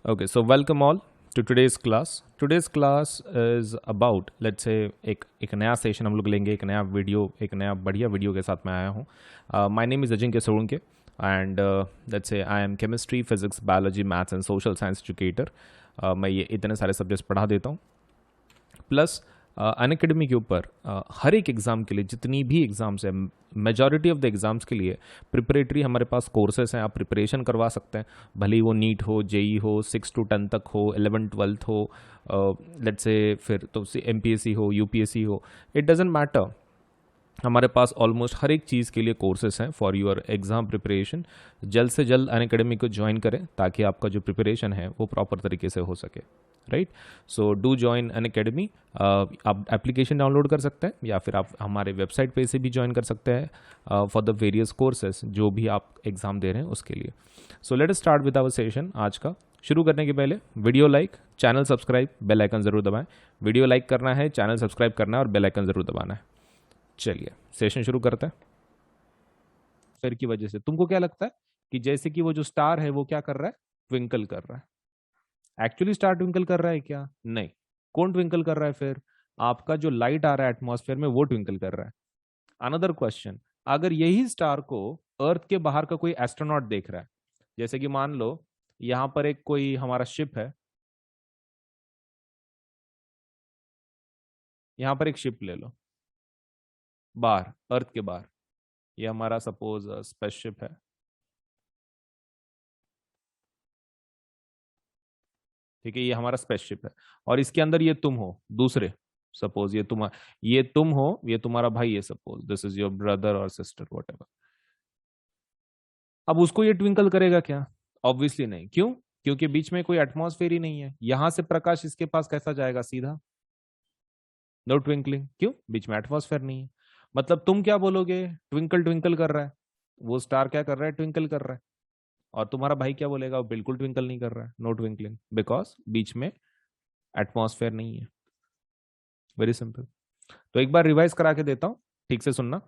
Okay, so welcome all to today's class. Today's class is about, let's say, एक नया session हम लोग लेंगे, एक नया वीडियो, एक नया बढ़िया वीडियो के साथ मैं आया हूँ. My name is Ajinkya Solanke and let's say I am chemistry, physics, biology, maths and social science educator. मैं ये इतने सारे सब्जेक्ट्स पढ़ा देता हूँ. प्लस अनअकैडमी के ऊपर हर एक एग्ज़ाम के लिए, जितनी भी एग्ज़ाम्स है, मेजॉरिटी ऑफ द एग्ज़ाम्स के लिए प्रिपरेटरी हमारे पास कोर्सेज हैं. आप प्रिपरेशन करवा सकते हैं, भले ही वो नीट हो, जेई हो, 6 to 10 तक हो, 11-12 हो, लेट्स से फिर तो MPSC हो, UPSC हो, इट डजेंट मैटर. हमारे पास ऑलमोस्ट हर एक चीज़ के लिए कोर्सेज हैं फॉर योर एग्ज़ाम प्रिपरेशन. जल्द से जल्द अनअकैडमी को ज्वाइन करें ताकि आपका जो प्रिपरेशन है वो प्रॉपर तरीके से हो सके. Right, so do join Unacademy. आप एप्लीकेशन डाउनलोड कर सकते हैं या फिर आप हमारे वेबसाइट पे से भी ज्वाइन कर सकते हैं फॉर द वेरियस कोर्सेज जो भी आप एग्ज़ाम दे रहे हैं उसके लिए. So let us start with our session. आज का शुरू करने के पहले video like, channel subscribe, bell icon ज़रूर दबाएं. वीडियो लाइक करना है, चैनल सब्सक्राइब करना है और बेल आइकन ज़रूर दबाना है. चलिए सेशन शुरू करते हैं. फिर की वजह से तुमको क्या लगता है कि जैसे कि वो जो स्टार है वो क्या कर रहा है, ट्विंकल कर रहा है. एक्चुअली स्टार ट्विंकल कर रहा है क्या? नहीं. कौन ट्विंकल कर रहा है? फिर आपका जो लाइट आ रहा है एटमॉस्फेयर में वो ट्विंकल कर रहा है. अनदर क्वेश्चन, अगर यही स्टार को अर्थ के बाहर का कोई एस्ट्रोनॉट देख रहा है, जैसे कि मान लो यहां पर एक कोई हमारा शिप है, यहां पर एक शिप ले लो बाहर, अर्थ के बाहर. ये हमारा सपोज स्पेसशिप है. ठीक है, ये हमारा स्पेसशिप है और इसके अंदर ये तुम हो दूसरे. सपोज ये तुम हो, ये तुम्हारा भाई है, suppose this is your brother और सिस्टर व्हाटएवर. अब उसको ये ट्विंकल करेगा क्या? ऑब्वियसली नहीं. क्यों? क्योंकि बीच में कोई एटमॉस्फेयर ही नहीं है. यहां से प्रकाश इसके पास कैसा जाएगा? सीधा. No twinkling. क्यों? बीच में एटमॉस्फेयर नहीं है. मतलब तुम क्या बोलोगे? ट्विंकल ट्विंकल कर रहा है. वो स्टार क्या कर रहा है? ट्विंकल कर रहा है. और तुम्हारा भाई क्या बोलेगा? वो बिल्कुल ट्विंकल नहीं कर रहा है. नो ट्विंकलिंग, बिकॉज बीच में एटमॉस्फेयर नहीं है. Very simple. तो एक बार रिवाइज करा के देता हूं, ठीक से सुनना.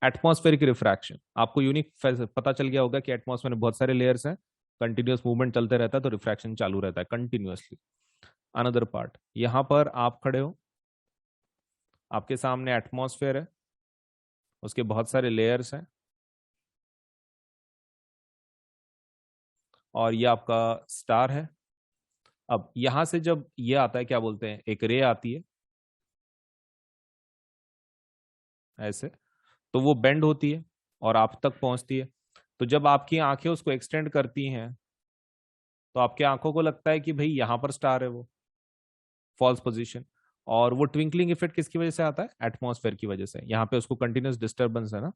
एटमॉस्फेरिक रिफ्रैक्शन आपको यूनिक पता चल गया होगा कि एटमॉस्फेयर में बहुत सारे लेयर्स हैं, कंटिन्यूअस मूवमेंट चलते रहता है तो रिफ्रैक्शन चालू रहता है कंटिन्यूअसली. अनदर पार्ट, यहां पर आप खड़े हो, आपके सामने एटमॉस्फेयर है, उसके बहुत सारे लेयर्स हैं और ये आपका स्टार है. अब यहां से जब ये आता है, क्या बोलते हैं, एक रे आती है ऐसे, तो वो बेंड होती है और आप तक पहुंचती है. तो जब आपकी आंखें उसको एक्सटेंड करती हैं तो आपके आंखों को लगता है कि भाई यहां पर स्टार है, वो फॉल्स पोजीशन. और वो ट्विंकलिंग इफेक्ट किसकी वजह से आता है? एटमॉस्फेयर की वजह से. यहाँ पे उसको कंटिन्यूस डिस्टर्बेंस है ना.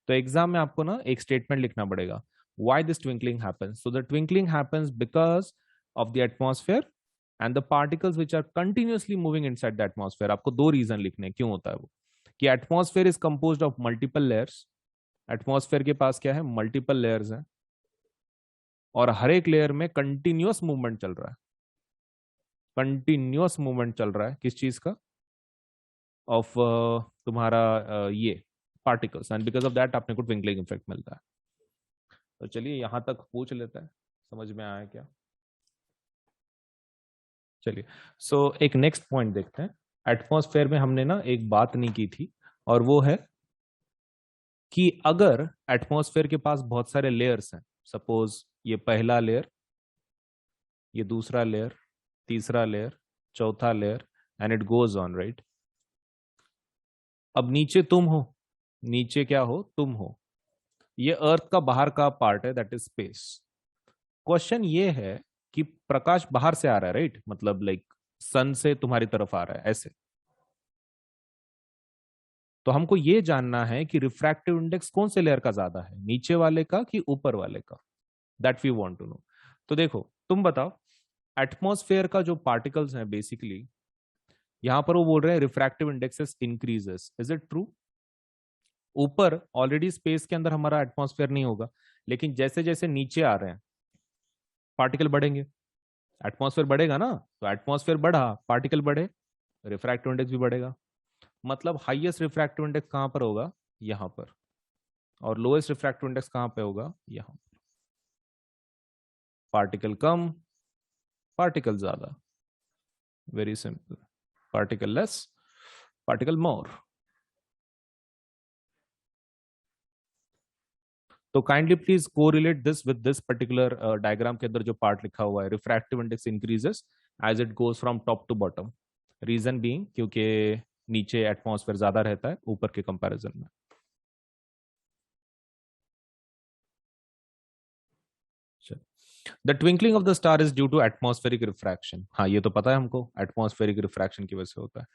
तो एग्जाम में आपको ना एक स्टेटमेंट लिखना पड़ेगा, why this twinkling happens. So the twinkling happens because of the atmosphere and the particles which are continuously moving inside the atmosphere. आपको दो रीजन लिखने क्यों होता है वो, कि atmosphere is composed of multiple layers. Atmosphere के पास क्या है? मल्टीपल लेयर्स हैं और हर एक लेयर में कंटिन्यूअस मूवमेंट चल रहा है. कंटिन्यूअस मूवमेंट चल रहा है किस चीज का? ऑफ तुम्हारा ये particles, and because of that आपने को ट्विंकलिंग इफेक्ट मिलता है. तो चलिए यहां तक पूछ लेते हैं, समझ में आया क्या? चलिए, सो एक नेक्स्ट पॉइंट देखते हैं. एटमॉस्फेयर में हमने ना एक बात नहीं की थी, और वो है कि अगर एटमॉस्फेयर के पास बहुत सारे लेयर्स हैं, सपोज ये पहला लेयर, ये दूसरा लेयर, तीसरा लेयर, चौथा layer, and it goes on, right. अब नीचे तुम हो, नीचे क्या हो? तुम हो. ये अर्थ का बाहर का पार्ट है, दैट इज स्पेस. क्वेश्चन ये है कि प्रकाश बाहर से आ रहा है, राइट, मतलब लाइक सन से तुम्हारी तरफ आ रहा है ऐसे. तो हमको ये जानना है कि रिफ्रैक्टिव इंडेक्स कौन से लेयर का ज्यादा है, नीचे वाले का कि ऊपर वाले का. That we want to know. तो देखो, तुम बताओ, एटमॉस्फेयर का जो पार्टिकल्स हैं बेसिकली, यहां पर वो बोल रहे हैं refractive indexes increases. Is it true? ऊपर ऑलरेडी स्पेस के अंदर हमारा एटमॉस्फेयर नहीं होगा, लेकिन जैसे जैसे नीचे आ रहे हैं पार्टिकल बढ़ेंगे, एटमॉस्फेयर बढ़ेगा ना. तो एटमॉस्फेयर बढ़ा, पार्टिकल बढ़े, रिफ्रैक्टिव इंडेक्स भी बढ़ेगा. मतलब हाईएस्ट रिफ्रैक्टिव इंडेक्स कहां पर होगा? यहां पर. और लोएस्ट रिफ्रैक्टिव इंडेक्स कहां पे होगा? यहां. पार्टिकल कम, पार्टिकल ज्यादा, very simple, particle less, particle more. तो kindly please correlate this with this particular diagram के अंदर जो पार्ट लिखा हुआ है, refractive index increases as it goes from top to bottom. Reason being क्योंकि नीचे एटमॉस्फेयर ज्यादा रहता है ऊपर के कंपैरिजन में। The twinkling of the star is due to atmospheric refraction. हाँ ये तो पता है हमको, एटमॉस्फेरिक रिफ्रैक्शन की वजह से होता है।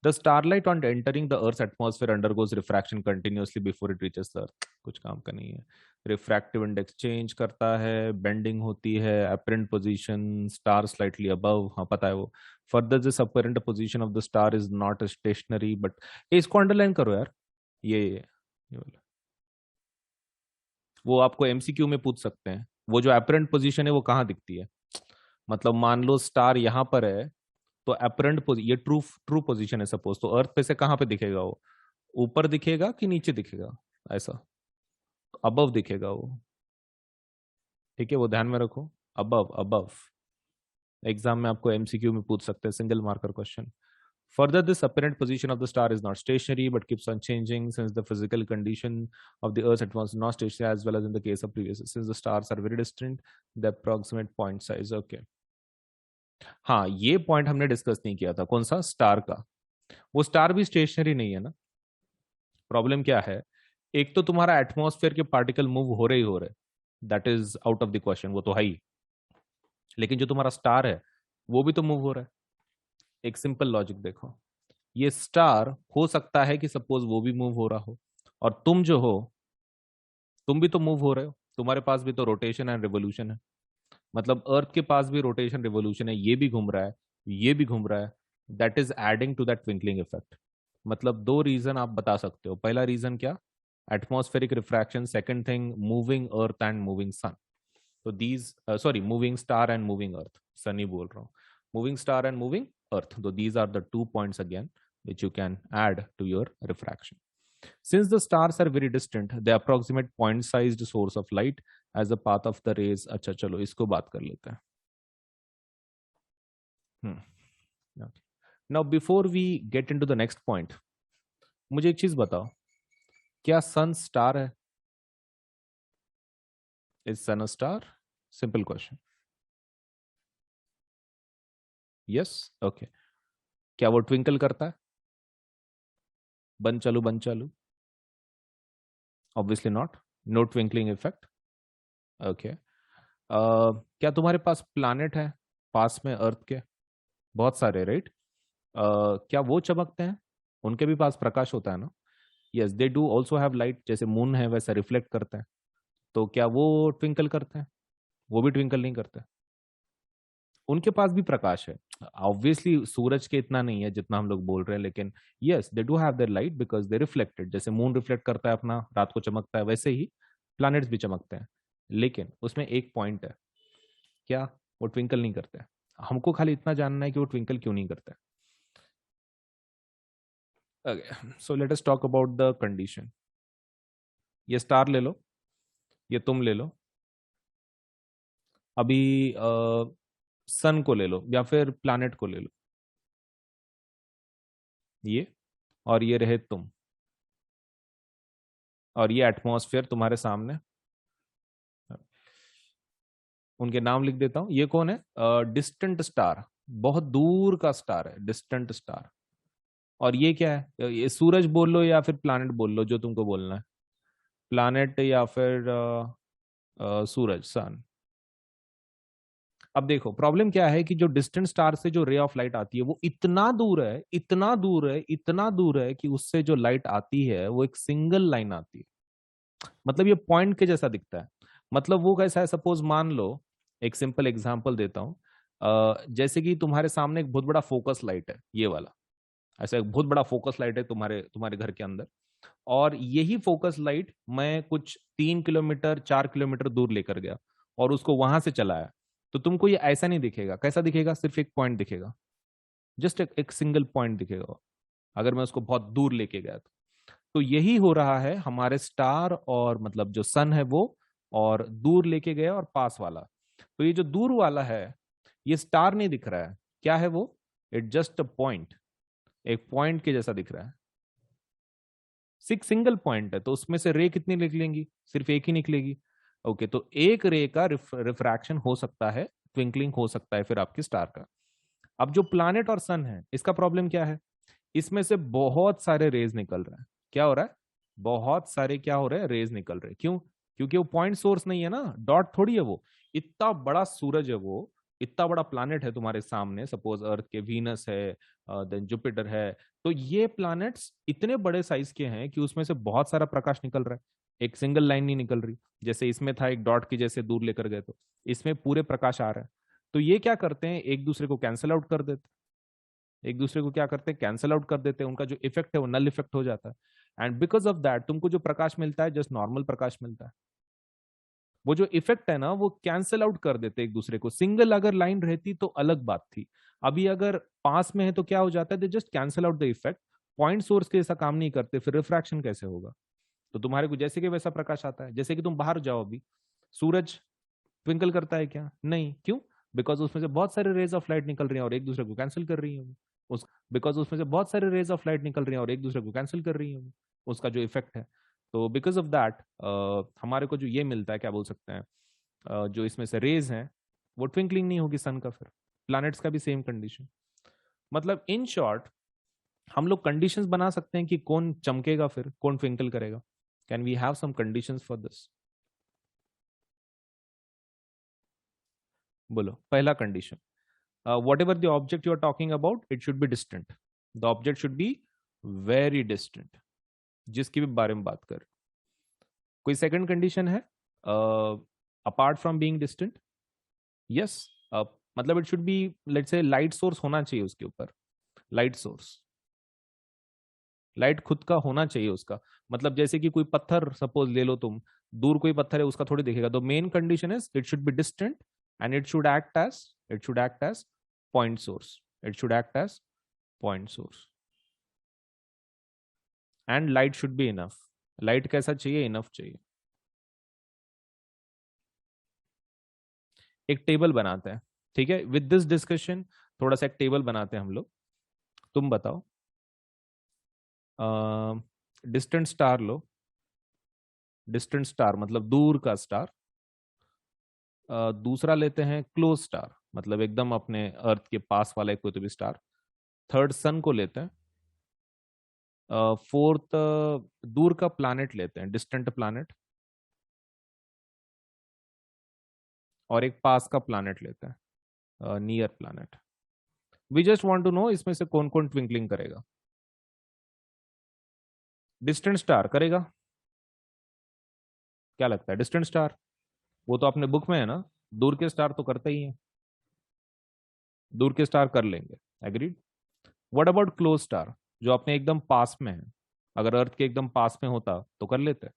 The starlight on entering the earth atmosphere undergoes refraction continuously before it reaches the earth. कुछ काम का नहीं है। रिफ्रैक्टिव इंडेक्स चेंज करता है, बेंडिंग होती है, apparent position star slightly above, हाँ पता है वो। Further this apparent position of the star is not stationary but, इसको अंडरलाइन करो यार, ये वाला। वो आपको एमसीक्यू में पूछ सकते हैं, वो जो अपरेंट पोजीशन है वो कहाँ दिखती है। मतलब मान लो स्टार यहाँ पर है, तो अपरेंट ये ट्रू ट्रू पोजीशन है सपोज, तो अर्थ पे से कहाँ पे दिखेगा वो, ऊपर दिखेगा कि नीचे दिखेगा, ऐसा अबव दिखेगा वो। ठीक है, वो ध्यान में रखो, अबव अबव। एग्जाम में आपको एमसीक्यू में पूछ सकते हैं, single marker question. Further, this apparent position of the star is not stationary but keeps on changing since the physical condition of the Earth's atmosphere is not stationary, as well as in the case of previous. Since the stars are very distant, the approximate point size. Okay. हाँ ये point हमने discuss नहीं किया था, कौन सा, star का। वो स्टार भी स्टेशनरी नहीं है ना। प्रॉब्लम क्या है, एक तो तुम्हारा एटमॉस्फेयर के पार्टिकल मूव हो रहे ही हो रहे, that is out of the question, वो तो है ही। लेकिन जो तुम्हारा स्टार है वो भी तो मूव हो रहा है। एक सिंपल लॉजिक देखो, ये स्टार हो सकता है कि सपोज वो भी मूव हो रहा हो, और तुम जो हो तुम भी तो मूव हो रहे हो, तुम्हारे पास भी तो रोटेशन एंड रिवोल्यूशन है। मतलब अर्थ के पास भी रोटेशन रिवोल्यूशन है, ये भी घूम रहा है, ये भी घूम रहा है, that is adding to that twinkling effect. मतलब दो रीजन आप बता सकते हो। पहला रीजन क्या, atmospheric refraction. Second thing, moving earth and moving sun. तो these sorry, moving star and moving earth, sun ही बोल रहा हूँ, moving star and moving earth, so these are the 2 points again which you can add to your refraction. Since the stars are very distant, they approximate point sized source of light as the path of the rays. अच्छा चलो इसको बात कर लेते हैं। Okay. Now before we get into the next point, मुझे एक चीज बताओ, क्या सन स्टार है? Is sun a star? Simple question. Yes, okay. क्या वो ट्विंकल करता है? बंद चालू बंद चालू? Obviously not, no twinkling effect. Okay. क्या तुम्हारे पास प्लैनेट है पास में अर्थ के? बहुत सारे, राइट? क्या वो चमकते हैं? उनके भी पास प्रकाश होता है ना। Yes, they do also have light, जैसे मून है वैसा रिफ्लेक्ट करते हैं। तो क्या वो ट्विंकल करते हैं? वो भी ट्विंकल नहीं करते, उनके पास भी प्रकाश है। ऑब्वियसली सूरज के इतना नहीं है जितना हम लोग बोल रहे हैं, लेकिन yes they do have their light because they reflected. जैसे मून रिफ्लेक्ट करता है अपना, रात को चमकता है, वैसे ही प्लैनेट्स भी चमकते हैं। लेकिन उसमें एक पॉइंट है, क्या वो ट्विंकल नहीं करते? हमको खाली इतना जानना है कि वो ट्विंकल क्यों नहीं करते। सो let us talk about the condition. ये स्टार ले लो, ये तुम ले लो, अभी सन को ले लो या फिर प्लैनेट को ले लो, ये, और ये रहे तुम, और ये एटमॉस्फेयर तुम्हारे सामने। उनके नाम लिख देता हूं। ये कौन है? डिस्टेंट स्टार, बहुत दूर का स्टार है, डिस्टेंट स्टार। और ये क्या है? ये सूरज बोल लो या फिर प्लैनेट बोल लो, जो तुमको बोलना है, प्लैनेट या फिर सूरज, सन। अब देखो प्रॉब्लम क्या है कि जो डिस्टेंट स्टार से जो रे ऑफ लाइट आती है वो इतना दूर है, इतना दूर है, इतना दूर है कि उससे जो लाइट आती है वो एक सिंगल लाइन आती है। मतलब ये पॉइंट के जैसा दिखता है। मतलब वो कैसा है, सपोज मान लो, एक सिंपल एग्जांपल देता हूं। जैसे कि तुम्हारे सामने एक बहुत बड़ा फोकस लाइट है, ये वाला, ऐसा एक बहुत बड़ा फोकस लाइट है तुम्हारे तुम्हारे घर के अंदर, और यही फोकस लाइट मैं कुछ 3 किलोमीटर 4 किलोमीटर दूर लेकर गया और उसको वहां से चलाया, तो तुमको ये ऐसा नहीं दिखेगा। कैसा दिखेगा? सिर्फ एक पॉइंट दिखेगा, जस्ट एक सिंगल पॉइंट दिखेगा, अगर मैं उसको बहुत दूर लेके गया तो यही हो रहा है हमारे स्टार और मतलब जो सन है वो, और दूर लेके गया और पास वाला। तो ये जो दूर वाला है, ये स्टार नहीं दिख रहा है, क्या है वो? इट जस्ट अ पॉइंट, एक पॉइंट के जैसा दिख रहा है। सिंगल पॉइंट है, तो उसमें से रे कितनी निकलेंगी? सिर्फ एक ही निकलेगी। ओके, तो एक रे का रिफ्रैक्शन हो सकता है, ट्विंकलिंग हो सकता है फिर आपकी स्टार का। अब जो प्लैनेट और सन है, इसका प्रॉब्लम क्या है? इसमें से बहुत सारे रेज निकल रहे हैं। क्या हो रहा है? बहुत सारे क्या हो रहे हैं? रेज निकल रहे हैं। क्यों? क्योंकि वो पॉइंट सोर्स नहीं है ना, डॉट थोड़ी है वो। इतना बड़ा सूरज है वो, इतना बड़ा प्लैनेट है तुम्हारे सामने, सपोज अर्थ के, वीनस है, देन जुपिटर है। तो ये प्लैनेट्स इतने बड़े साइज के हैं कि उसमें से बहुत सारा प्रकाश निकल रहा है, एक सिंगल लाइन नहीं निकल रही। जैसे इसमें था एक डॉट की जैसे दूर लेकर गए, तो इसमें पूरे प्रकाश आ रहा है। तो ये क्या करते हैं, एक दूसरे को कैंसिल आउट कर देते हैं, एक दूसरे को क्या करते हैं, कैंसिल आउट कर देते हैं। उनका जो इफेक्ट है वो नल इफेक्ट हो जाता है। एंड बिकॉज ऑफ दैट तुमको जो प्रकाश मिलता है जस्ट नॉर्मल प्रकाश मिलता है। वो जो इफेक्ट है ना, वो कैंसिल आउट कर देते एक दूसरे को। सिंगल अगर लाइन रहती तो अलग बात थी, अभी अगर पास में है तो क्या हो जाता है, they just cancel out the effect. Point source के ऐसा काम नहीं करते, फिर रिफ्रैक्शन कैसे होगा? तो तुम्हारे को जैसे कि वैसा प्रकाश आता है, जैसे कि तुम बाहर जाओ अभी, सूरज ट्विंकल करता है क्या? नहीं। क्यों? बिकॉज उसमें से बहुत सारे रेज ऑफ लाइट निकल रही हैं और एक दूसरे को कैंसिल कर रही है उस बिकॉज उसमें से बहुत सारे रेज ऑफ लाइट निकल रही हैं और एक दूसरे को कैंसिल कर रही है उसका जो इफेक्ट है। तो बिकॉज ऑफ दैट हमारे को जो ये मिलता है, क्या बोल सकते हैं, जो इसमें से रेज हैं वो ट्विंकलिंग नहीं होगी सन का। फिर प्लैनेट्स का भी सेम कंडीशन। मतलब इन शॉर्ट, हम लोग कंडीशंस बना सकते हैं कि कौन चमकेगा, फिर कौन ट्विंकल करेगा। Can we have some conditions for this? बोलो पहला condition. whatever the object you are talking about, it should be distant. The object should be very distant, जिसकी भी बारे में बात कर। कोई सेकंड कंडीशन है apart from being distant? Yes, मतलब it should be, let's say light source होना चाहिए उसके ऊपर। लाइट सोर्स, लाइट खुद का होना चाहिए उसका। मतलब जैसे कि कोई पत्थर सपोज ले लो तुम, दूर कोई पत्थर है उसका थोड़ी दिखेगा। तो main condition is it should be distant and it should act as point source. It should act as point source and light should be enough. Light कैसा चाहिए? इनफ चाहिए। एक टेबल बनाते हैं, ठीक है, विद दिस डिस्कशन थोड़ा सा एक टेबल बनाते हैं हम लोग। तुम बताओ, डिस्टेंट स्टार लो। डिस्टेंट स्टार मतलब दूर का स्टार। दूसरा लेते हैं क्लोज स्टार, मतलब एकदम अपने अर्थ के पास वाला कोई तो भी स्टार। थर्ड सन को लेते हैं। फोर्थ दूर का प्लैनेट लेते हैं, डिस्टेंट प्लैनेट। और एक पास का प्लैनेट लेते हैं, near planet. We just want to know इसमें से कौन कौन ट्विंकलिंग करेगा। डिस्टेंट स्टार करेगा, क्या लगता है? डिस्टेंट स्टार, वो तो अपने बुक में है ना। दूर के स्टार तो करते ही हैं, दूर के स्टार कर लेंगे, agreed. What about close star, जो अपने एकदम पास में है? अगर अर्थ के एकदम पास में होता तो कर लेते।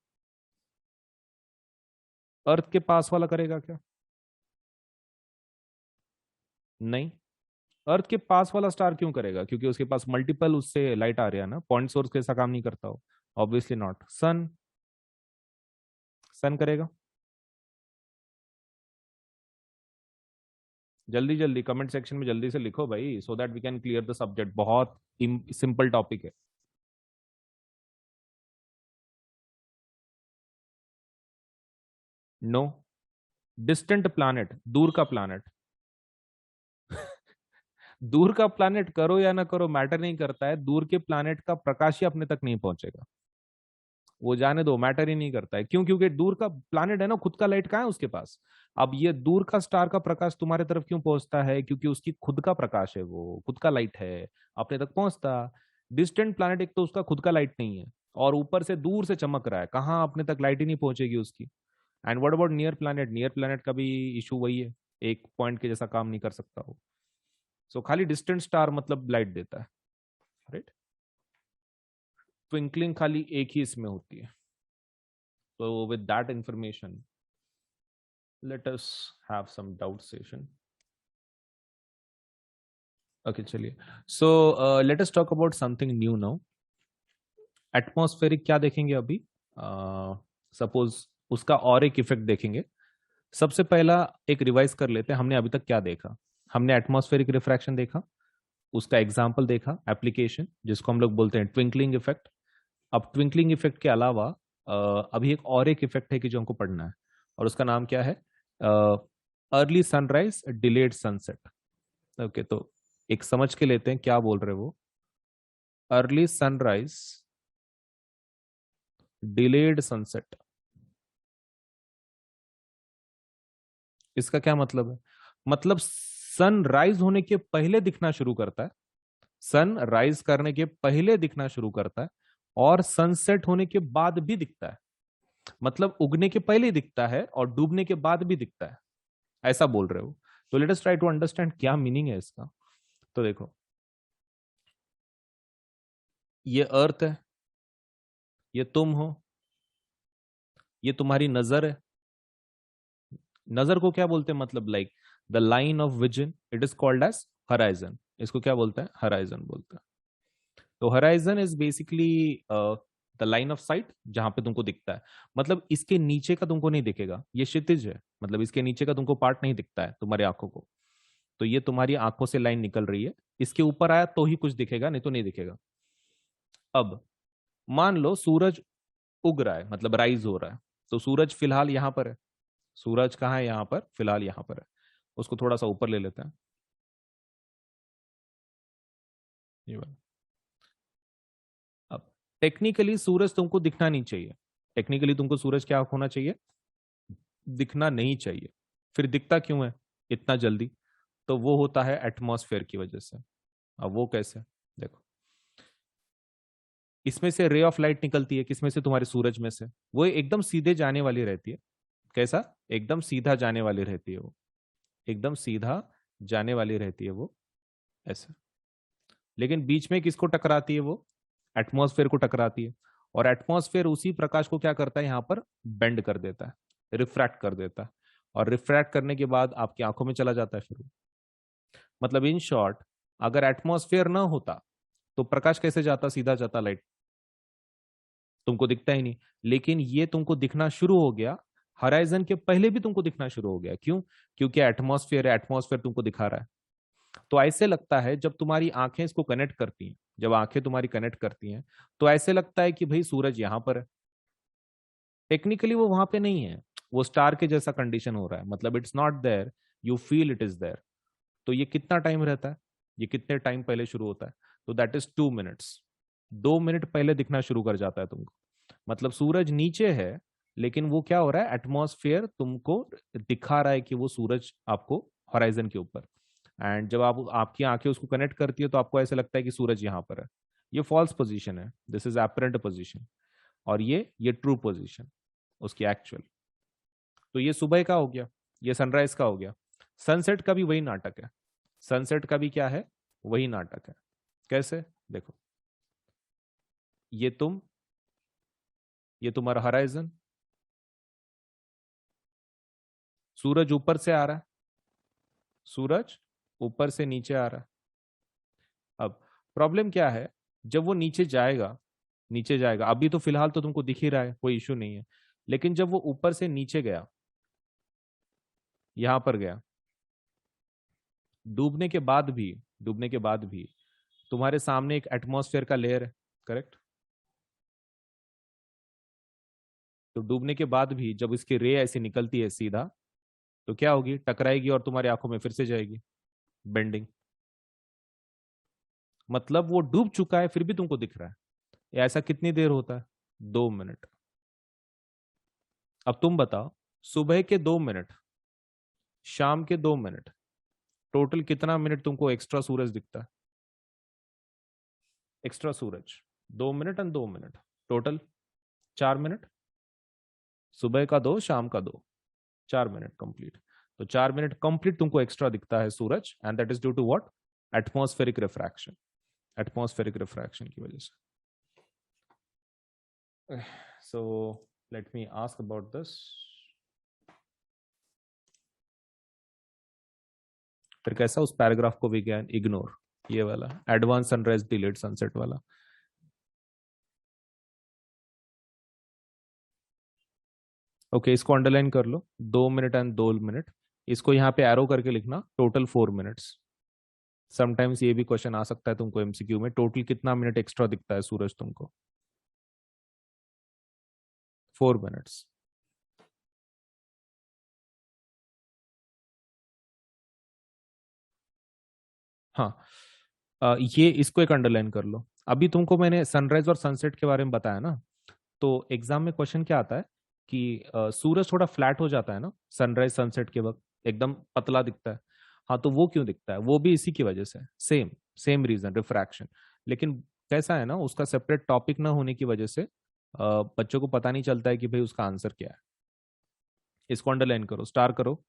अर्थ के पास वाला करेगा क्या? नहीं। अर्थ के पास वाला स्टार क्यों करेगा? क्योंकि उसके पास मल्टीपल उससे लाइट आ रहा है ना, पॉइंट सोर्स कैसा काम नहीं करता हो। Obviously not. सन, सन करेगा। जल्दी जल्दी कमेंट सेक्शन में जल्दी से लिखो भाई, so that we can clear the subject. बहुत सिंपल टॉपिक है। नो। डिस्टेंट प्लैनेट, दूर का प्लैनेट। दूर का प्लैनेट करो या ना करो मैटर नहीं करता है, दूर के प्लैनेट का प्रकाश ही अपने तक नहीं पहुंचेगा। वो जाने दो, मैटर ही नहीं करता है। क्यों? क्योंकि दूर का प्लैनेट है ना, खुद का लाइट कहाँ है उसके पास। अब ये दूर का स्टार का प्रकाश तुम्हारे तरफ क्यों पहुंचता है? क्योंकि उसकी खुद का प्रकाश है, वो खुद का लाइट है, अपने तक पहुंचता। डिस्टेंट प्लैनेट एक तो उसका खुद का लाइट नहीं है, और ऊपर से दूर से चमक रहा है, कहाँ अपने तक लाइट ही नहीं पहुंचेगी उसकी। And what about near planet? Near planet का भी इशू वही है, एक पॉइंट के जैसा काम नहीं कर सकता वो। सो खाली डिस्टेंट स्टार मतलब लाइट देता है, राइट। ट्विंकलिंग खाली एक ही इसमें होती है। So with that information, let us have some doubt session. Okay, चलिए. So let us talk about something new now. Atmospheric क्या देखेंगे अभी? सपोज उसका और एक इफेक्ट देखेंगे। सबसे पहला एक रिवाइज कर लेते हैं, हमने अभी तक क्या देखा। हमने एटमॉस्फेरिक रिफ्रैक्शन देखा, उसका एग्जाम्पल देखा, एप्लीकेशन जिसको हम लोग बोलते हैं ट्विंकलिंग इफेक्ट। अब ट्विंकलिंग इफेक्ट के अलावा अभी एक और एक इफेक्ट है कि जो हमको पढ़ना है, और उसका नाम क्या है? Early sunrise delayed sunset. Okay, तो एक समझ के लेते हैं क्या बोल रहे वो। अर्ली सनराइज डिलेड सनसेट, इसका क्या मतलब है? मतलब सन राइज होने के पहले दिखना शुरू करता है, सन राइज करने के पहले दिखना शुरू करता है, और सनसेट होने के बाद भी दिखता है। मतलब उगने के पहले दिखता है और डूबने के बाद भी दिखता है, ऐसा बोल रहे हो। तो let us try to understand क्या मीनिंग है इसका। तो देखो, ये अर्थ है, ये तुम हो, ये तुम्हारी नजर है। नजर को क्या बोलते हैं? मतलब like the line of vision, it is called as horizon. इसको क्या बोलते हैं? हराइजन बोलते हैं। तो horizon is basically the line of sight जहां पे तुमको दिखता है। मतलब इसके नीचे का तुमको नहीं दिखेगा, ये क्षितिज है, मतलब इसके नीचे का तुमको पार्ट नहीं दिखता है तुम्हारी आंखों को। तो ये तुम्हारी आंखों से लाइन निकल रही है, इसके ऊपर आया तो ही कुछ दिखेगा, नहीं तो नहीं दिखेगा। अब मान लो सूरज उग रहा है, मतलब राइज हो रहा है, तो सूरज फिलहाल यहां पर है। सूरज कहाँ है? यहां पर, फिलहाल यहां पर है। उसको थोड़ा सा ऊपर ले लेते हैं, ये वाला। अब टेक्निकली सूरज तुमको दिखना नहीं चाहिए, टेक्निकली तुमको सूरज क्या होना चाहिए? दिखना नहीं चाहिए। फिर दिखता क्यों है इतना जल्दी? तो वो होता है एटमॉस्फेयर की वजह से। अब वो कैसे? देखो, इसमें से रे ऑफ लाइट निकलती है, किसमें से? तुम्हारे सूरज में से। वो एकदम सीधे जाने वाली रहती है। कैसा? एकदम सीधा जाने वाली रहती है वो, एकदम सीधा जाने वाली रहती है वो, ऐसा। लेकिन बीच में किसको टकराती है वो? एटमॉस्फेयर को टकराती है। और एटमॉस्फेयर उसी प्रकाश को क्या करता है? यहाँ पर बेंड कर देता है, रिफ्रैक्ट कर देता है। और रिफ्रैक्ट करने के बाद आपकी आंखों में चला जाता है फिर वो। मतलब इन शॉर्ट, अगर एटमॉस्फेयर ना होता तो प्रकाश कैसे जाता? सीधा जाता, लाइट तुमको दिखता ही नहीं। लेकिन ये तुमको दिखना शुरू हो गया, हराइजन के पहले भी तुमको दिखना शुरू हो गया। क्यों? क्योंकि एटमॉस्फेयर है, एटमॉस्फेयर तुमको दिखा रहा है। तो ऐसे लगता है जब तुम्हारी आंखें इसको कनेक्ट करती हैं, जब आंखें तुम्हारी कनेक्ट करती हैं, तो ऐसे लगता है कि भाई सूरज यहां पर है। टेक्निकली वो वहां पे नहीं है, वो स्टार के जैसा कंडीशन हो रहा है, मतलब it's not there, you feel it is there. तो ये कितना टाइम रहता है? ये कितने टाइम पहले शुरू होता है? तो दैट इज 2 मिनट्स। 2 मिनट पहले दिखना शुरू कर जाता है तुमको। मतलब सूरज नीचे है, लेकिन वो क्या हो रहा है? एटमॉस्फेयर तुमको दिखा रहा है कि वो सूरज आपको हॉराइजन के ऊपर। एंड जब आप आपकी आंखें उसको कनेक्ट करती है तो आपको ऐसा लगता है कि सूरज यहाँ पर है। ये फॉल्स पोजीशन है, दिस इज एपरेंट पोजीशन। और ये ट्रू पोजीशन उसकी एक्चुअल। तो ये सुबह का हो गया, ये सनराइज का हो गया। सनसेट का भी वही नाटक है, सनसेट का भी क्या है? वही नाटक है। कैसे? देखो, ये तुम, ये तुम्हारा हराइजन, सूरज ऊपर से आ रहा है, सूरज ऊपर से नीचे आ रहा है। अब प्रॉब्लम क्या है? जब वो नीचे जाएगा, नीचे जाएगा, अभी तो फिलहाल तो तुमको दिख ही रहा है, कोई इश्यू नहीं है। लेकिन जब वो ऊपर से नीचे गया, यहां पर गया, डूबने के बाद भी, डूबने के बाद भी तुम्हारे सामने एक एटमॉस्फेयर का लेयर है, करेक्ट? तो डूबने के बाद भी जब इसकी रे ऐसी निकलती है सीधा, तो क्या होगी? टकराएगी और तुम्हारी आंखों में फिर से जाएगी, बेंडिंग। मतलब वो डूब चुका है फिर भी तुमको दिख रहा है। ऐसा कितनी देर होता है? 2 मिनट। अब तुम बताओ, सुबह के 2 मिनट, शाम के 2 मिनट, टोटल कितना मिनट तुमको एक्स्ट्रा सूरज दिखता है? Extra Suraj 2 minute and 2 minute, total 4 minute. सुबह का 2, शाम का 2, 4 मिनट कंप्लीट। तो 4 मिनट कंप्लीट तुमको एक्स्ट्रा दिखता है सूरज, and that is due to what? Atmospheric refraction. Atmospheric refraction की वजह से। So let me ask about this. फिर कैसा? उस पैराग्राफ को भी क्या? इग्नोर, ये वाला एडवांस सनराइज डिलेड सनसेट वाला। ओके, इसको अंडरलाइन कर लो, 2 मिनट एंड 2 मिनट। इसको यहाँ पे एरो करके लिखना, टोटल 4 मिनट्स। समटाइम्स ये भी क्वेश्चन आ सकता है तुमको एमसीक्यू में, टोटल कितना मिनट एक्स्ट्रा दिखता है सूरज तुमको? 4 मिनट्स। हाँ, ये इसको एक अंडरलाइन कर लो। अभी तुमको मैंने सनराइज और सनसेट के बारे में बताया ना, तो एग्जाम में क्वेश्चन क्या आता है कि सूरज थोड़ा फ्लैट हो जाता है ना सनराइज सनसेट के वक्त, एकदम पतला दिखता है। हाँ, तो वो क्यों दिखता है? वो भी इसी की वजह से, सेम सेम रीजन, रिफ्रैक्शन। लेकिन कैसा है ना, उसका सेपरेट टॉपिक ना होने की वजह से बच्चों को पता नहीं चलता है कि भाई उसका आंसर क्या है। इसको अंडरलाइन करो, स्टार करो।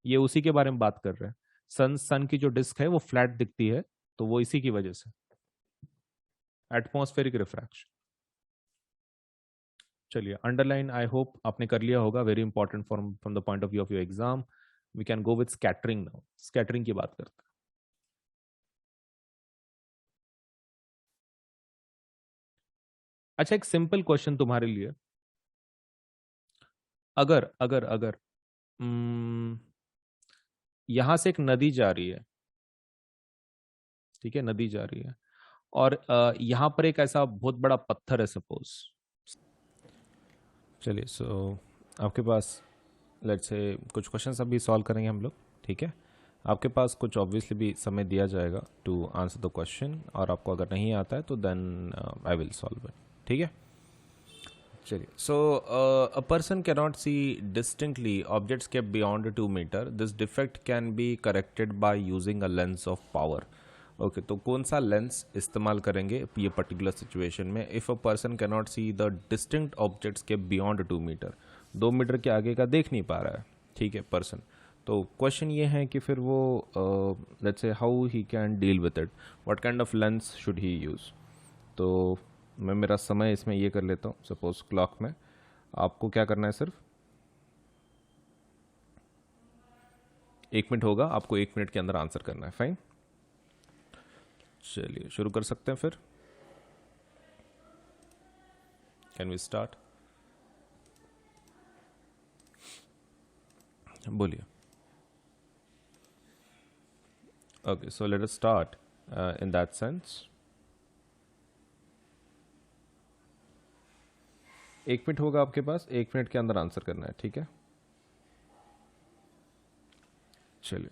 ये उसी के बारे में बात कर रहे हैं। सन सन की जो डिस्क है वो फ्लैट दिखती है, तो वो इसी की वजह से, एटमॉस्फेरिक रिफ्रैक्शन। चलिए, अंडरलाइन आई होप आपने कर लिया होगा, very important from from the point of view of your exam. We can go with scattering now. Scattering की बात करते हैं। अच्छा, एक सिंपल क्वेश्चन तुम्हारे लिए। अगर अगर अगर यहां से एक नदी जा रही है, ठीक है, नदी जा रही है, और यहाँ पर एक ऐसा बहुत बड़ा पत्थर है सपोज। चलिए, सो आपके पास लेट्स से कुछ क्वेश्चंस अभी सॉल्व करेंगे हम लोग, ठीक है। आपके पास कुछ ऑब्वियसली भी समय दिया जाएगा टू आंसर द क्वेश्चन, और आपको अगर नहीं आता है तो then I will solve it, ठीक है। चलिए, so a person cannot see distinctly objects kept beyond 2 meter, this defect can be corrected by using a lens of power. Okay, तो कौन सा लेंस इस्तेमाल करेंगे ये पर्टिकुलर सिचुएशन में? If a person cannot see the distinct objects के beyond 2 meter, 2 metre के आगे का देख नहीं पा रहा है, ठीक है, पर्सन। तो क्वेश्चन ये है कि फिर वो let's say how he can deal with it, what kind of lens should he use. तो मैं मेरा समय इसमें ये कर लेता हूँ, सपोज क्लॉक में। आपको क्या करना है, सिर्फ 1 मिनट होगा, आपको 1 मिनट के अंदर आंसर करना है, फाइन। चलिए, शुरू कर सकते हैं फिर। Can we start? बोलिए। Okay, so let us start in that sense. 1 minute होगा आपके पास, 1 मिनट के अंदर आंसर करना है, ठीक है। चलिए,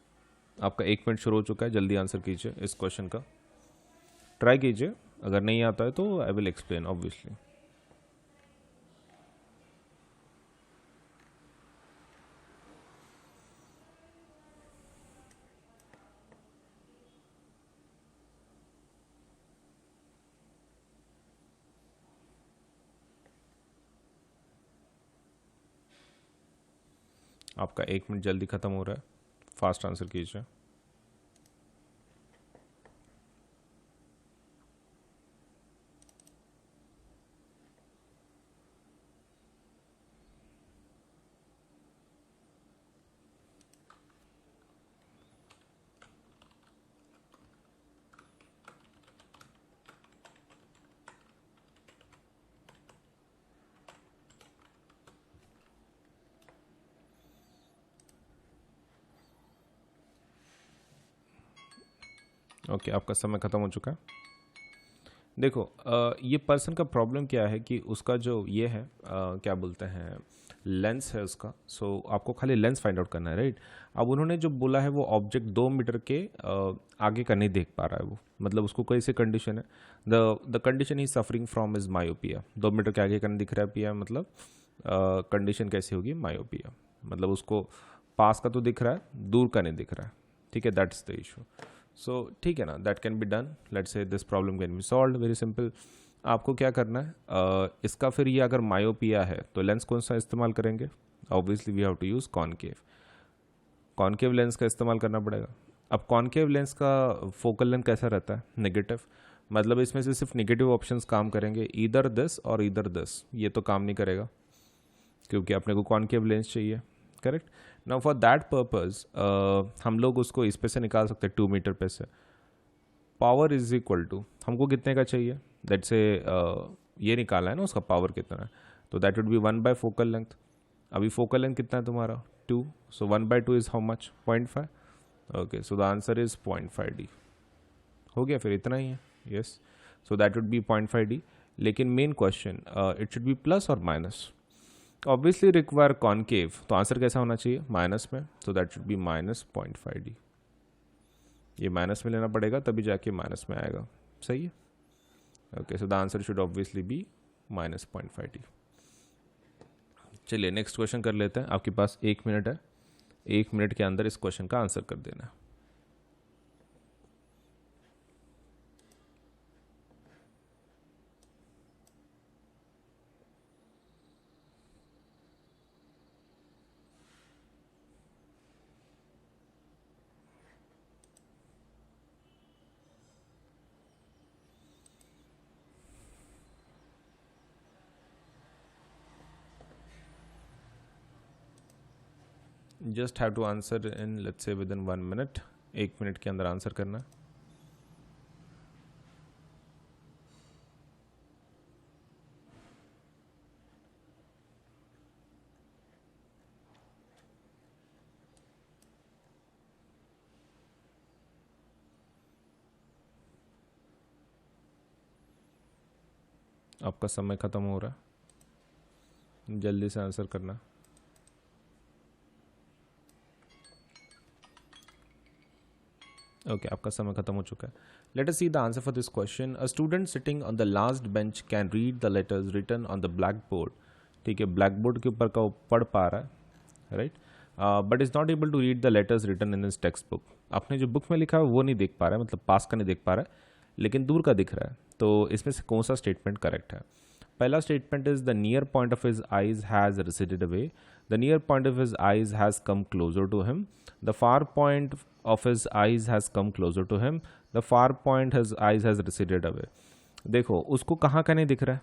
आपका 1 मिनट शुरू हो चुका है, जल्दी आंसर कीजिए इस क्वेश्चन का, ट्राई कीजिए। अगर नहीं आता है तो आई विल एक्सप्लेन ऑब्वियसली। आपका 1 मिनट जल्दी ख़त्म हो रहा है, फास्ट आंसर कीजिए। ओके, आपका समय ख़त्म हो चुका है। देखो, ये पर्सन का प्रॉब्लम क्या है कि उसका जो ये है क्या बोलते हैं, लेंस है उसका। सो आपको खाली लेंस फाइंड आउट करना है, राइट। अब उन्होंने जो बोला है वो ऑब्जेक्ट 2 मीटर के आगे का नहीं देख पा रहा है वो, मतलब उसको कैसे कंडीशन है, the condition he suffering from is myopia. 2 metre के आगे का नहीं दिख रहा है, पिया मतलब कंडीशन कैसी होगी, मायोपिया। मतलब उसको पास का तो दिख रहा है, दूर का नहीं दिख रहा है, ठीक है, दैट्स द इशू। सो ठीक है ना, that can be done, let's say this problem can be solve, very simple. आपको क्या करना है, इसका फिर ये अगर मायोपिया है तो लेंस कौन सा इस्तेमाल करेंगे? Obviously we have to use concave. Concave lens का इस्तेमाल करना पड़ेगा। अब कॉनकेव लेंस का फोकल लेंथ कैसा रहता है, नेगेटिव। मतलब इसमें से सिर्फ नेगेटिव ऑप्शंस काम करेंगे, ईदर दिस और ईदर दिस, ये तो काम नहीं करेगा क्योंकि अपने को कॉनकेव लेंस चाहिए, correct. Now for that purpose हम लोग उसको इस पे से निकाल सकते हैं, 2 मीटर पे से। पावर इज इक्वल टू हमको कितने का चाहिए, दैट से ये निकालना है ना उसका पावर कितना है, तो दैट वुड बी 1/फोकल लेंथ। अभी फोकल लेंथ कितना है तुम्हारा 2, सो 1/2 is how much 0.5. Okay, so the answer is 0.5d. हो गया, फिर इतना ही है. Yes, so that would be 0.5d. लेकिन main question it should B plus और माइनस. ऑब्वियसली रिक्वायर कॉन्केव, तो आंसर कैसा होना चाहिए माइनस में, so that should be -0.5d. ये माइनस में लेना पड़ेगा तभी जाके माइनस में आएगा. सही है. Okay, so the answer should obviously be -0.5d. चलिए नेक्स्ट क्वेश्चन कर लेते हैं. आपके पास 1 मिनट है. 1 मिनट के अंदर इस क्वेश्चन का आंसर कर देना. Just have to answer in let's say within 1 minute. 1 minute के अंदर आंसर करना है. आपका समय ख़त्म हो रहा है, जल्दी से आंसर करना. ओके, आपका समय खत्म हो चुका है. Let us see the answer for this question. A student sitting on the last bench can read the letters written on the blackboard. ठीक है, ब्लैक बोर्ड के ऊपर का वो पढ़ पा रहा है, right, but is not able to read the letters written in his textbook. आपने जो बुक में लिखा है वो नहीं देख पा रहा है, मतलब पास का नहीं देख पा रहा है, लेकिन दूर का दिख रहा है. तो इसमें से कौन सा स्टेटमेंट करेक्ट है? पहला statement is the near point of his eyes has receded away. The near point of his eyes has come closer to him. The far point of his eyes has come closer to him. The far point his eyes has receded away. देखो उसको कहाँ का नहीं दिख रहा है,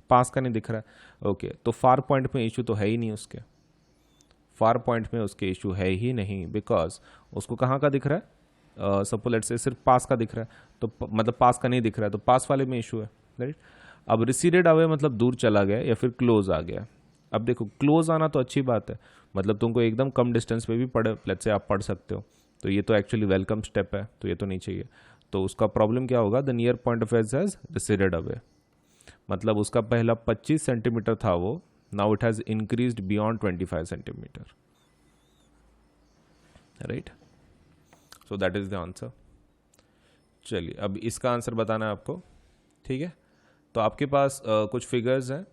पास का नहीं दिख रहा है. ओके, तो फार पॉइंट में इशू तो है ही नहीं उसके. फार पॉइंट में उसके इशू है ही नहीं, बिकॉज उसको कहाँ का दिख रहा है, सपोज लेट्स से सिर्फ पास का दिख रहा है, तो मतलब पास का नहीं दिख रहा है, तो पास वाले में इशू है, राइट. अब रिसीडेड अवे मतलब दूर चला गया या फिर क्लोज आ गया. अब देखो क्लोज आना तो अच्छी बात है, मतलब तुमको एकदम कम डिस्टेंस पे भी पढ़े लेट्स से आप पढ़ सकते हो, तो ये तो एक्चुअली वेलकम स्टेप है, तो ये तो नहीं चाहिए. तो उसका प्रॉब्लम क्या होगा, the near point of age has receded away, मतलब उसका पहला 25 सेंटीमीटर था वो, now it has increased beyond 25 centimetre, right. So that is the answer. चलिए अब इसका आंसर बताना है आपको, ठीक है. तो आपके पास कुछ फिगर्स हैं.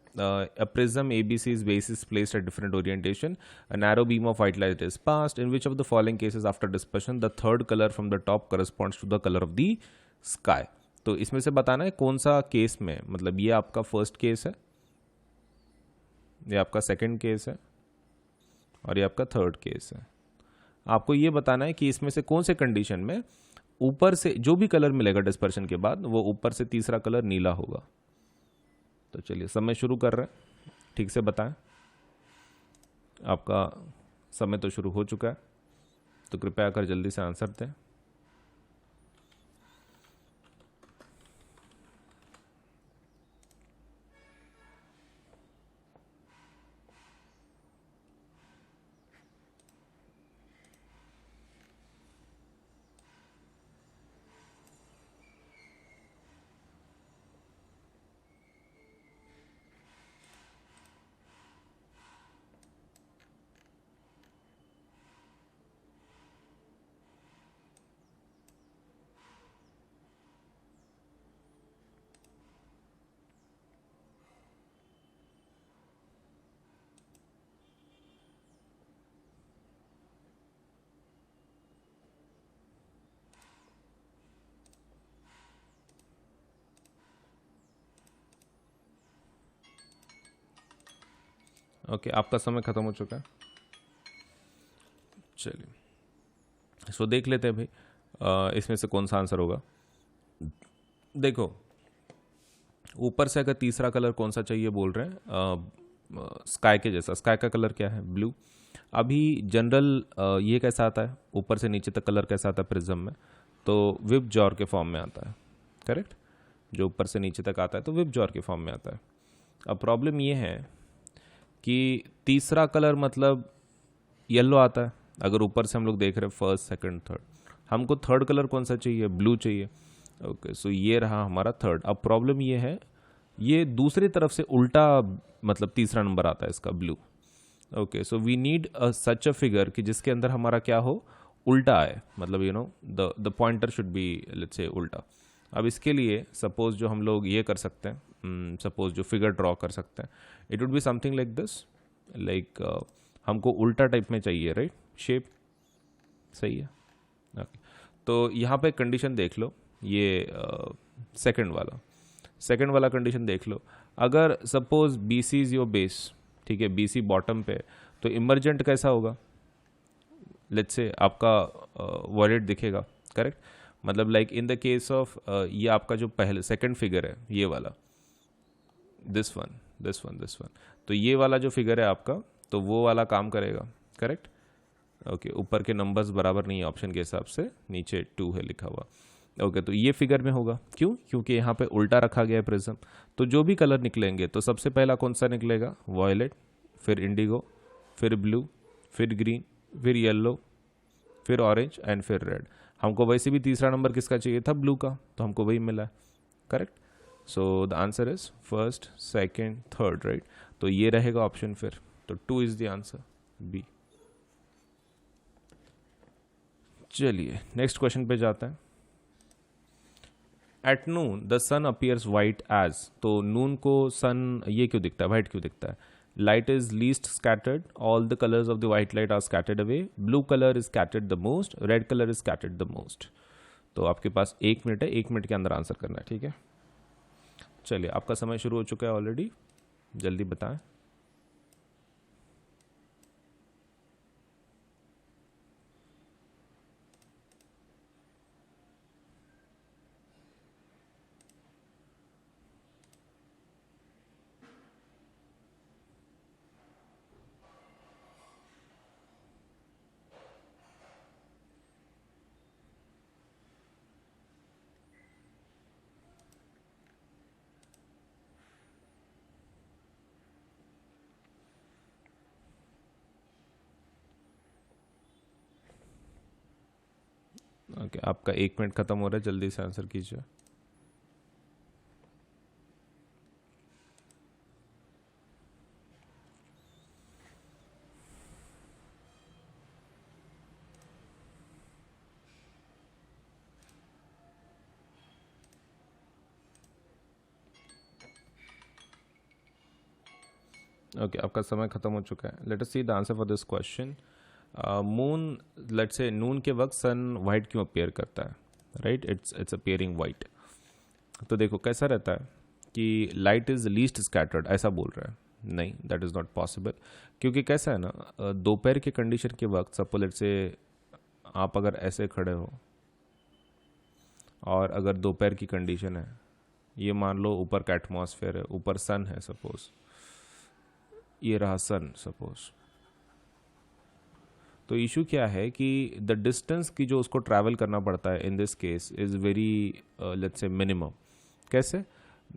A prism ABC's base is placed at different orientation. A narrow beam of white light is passed. In which of the following cases after dispersion the third color from the top corresponds to the color of the sky? तो इसमें से बताना है कौन सा case में, मतलब ये आपका फर्स्ट केस है, ये आपका सेकंड केस है, और ये आपका थर्ड केस है. आपको ये बताना है कि इसमें से कौन से कंडीशन में ऊपर से जो भी कलर मिलेगा डिस्पर्शन के बाद वो ऊपर से तीसरा कलर नीला होगा. तो चलिए समय शुरू कर रहे हैं, ठीक से बताएं. आपका समय तो शुरू हो चुका है, तो कृपया कर जल्दी से आंसर दें. ओके, आपका समय खत्म हो चुका है. चलिए सो देख लेते हैं भाई इसमें से कौन सा आंसर होगा. देखो ऊपर से अगर तीसरा कलर कौन सा चाहिए बोल रहे हैं, स्काई के जैसा. स्काई का कलर क्या है, ब्लू. अभी जनरल ये कैसा आता है, ऊपर से नीचे तक कलर कैसा आता है प्रिज्म में, तो विप जॉर के फॉर्म में आता है, करेक्ट. जो ऊपर से नीचे तक आता है तो विप जॉर के फॉर्म में आता है. अब प्रॉब्लम ये है कि तीसरा कलर मतलब येलो आता है। अगर ऊपर से हम लोग देख रहे हैं फर्स्ट सेकंड थर्ड, हमको थर्ड कलर कौन सा चाहिए? ब्लू चाहिए। ओके, सो ये रहा हमारा थर्ड। अब प्रॉब्लम ये है, ये दूसरी तरफ से उल्टा मतलब तीसरा नंबर आता है इसका, blue. Okay, so we need such a figure कि जिसके अंदर हमारा क्या हो, उल्टा आए, मतलब you know the pointer should be let's say उल्टा। अब इसके लिए सपोज जो हम लोग ये कर सकते हैं, सपोज जो फिगर ड्रॉ कर सकते हैं, it would be something like this, like हमको उल्टा टाइप में चाहिए, राइट? शेप सही है। ओके, तो यहाँ पे कंडीशन देख लो, ये सेकंड वाला कंडीशन देख लो। अगर suppose B C is your base, ठीक है, बी सी बॉटम पे, तो इमरजेंट कैसा होगा? लेट्स से आपका वॉलेट दिखेगा, करेक्ट? मतलब like in the case of ये आपका जो पहले सेकंड फिगर है, ये वाला, दिस वन, तो ये वाला जो फिगर है आपका, तो वो वाला काम करेगा, करेक्ट? ओके, ऊपर के नंबर्स बराबर नहीं है ऑप्शन के हिसाब से, नीचे 2 है लिखा हुआ। ओके, तो ये फिगर में होगा, क्यों? क्योंकि यहाँ पे उल्टा रखा गया है प्रिज्म। तो जो भी कलर निकलेंगे, तो सबसे पहला कौन सा निकलेगा? वॉयलेट, फिर इंडिगो, फिर ब्लू, फिर ग्रीन, फिर येलो, फिर ऑरेंज एंड फिर रेड। हमको वैसे भी तीसरा नंबर किसका चाहिए था? ब्लू का, तो हमको वही मिला है, correct? So the answer is first, second, third, right? तो ये रहेगा ऑप्शन फिर, तो 2 इज द आंसर, बी। चलिए नेक्स्ट क्वेश्चन पे जाते हैं। At noon the sun appears white as, तो नून को सन ये क्यों दिखता है, वाइट क्यों दिखता है? Light is least scattered, all the colours of the white light are scattered away, blue colour is scattered the most, red colour is scattered the most. तो आपके पास 1 मिनट है, 1 मिनट के अंदर आंसर करना है, ठीक है? चलिए, आपका समय शुरू हो चुका है ऑलरेडी, जल्दी बताएं। ओके, आपका 1 मिनट खत्म हो रहा है, जल्दी से आंसर कीजिए। ओके, आपका समय खत्म हो चुका है। Let us see the answer for this question. Moon, let's say noon के वक्त सन वाइट क्यों अपीयर करता है, राइट? It's appearing white. तो देखो कैसा रहता है कि लाइट इज लीस्ट स्कैटर्ड, ऐसा बोल रहा है। नहीं, दैट इज़ नॉट पॉसिबल। क्योंकि कैसा है ना, दोपहर के कंडीशन के वक्त सपोज लेट्स से आप अगर ऐसे खड़े हो, और अगर दोपहर की कंडीशन है, ये मान लो ऊपर का एटमॉस्फेयर है, ऊपर सन है सपोज, ये रहा सन सपोज, तो इशू क्या है कि द डिस्टेंस की जो उसको ट्रैवल करना पड़ता है इन this case is very let's say minimum. कैसे?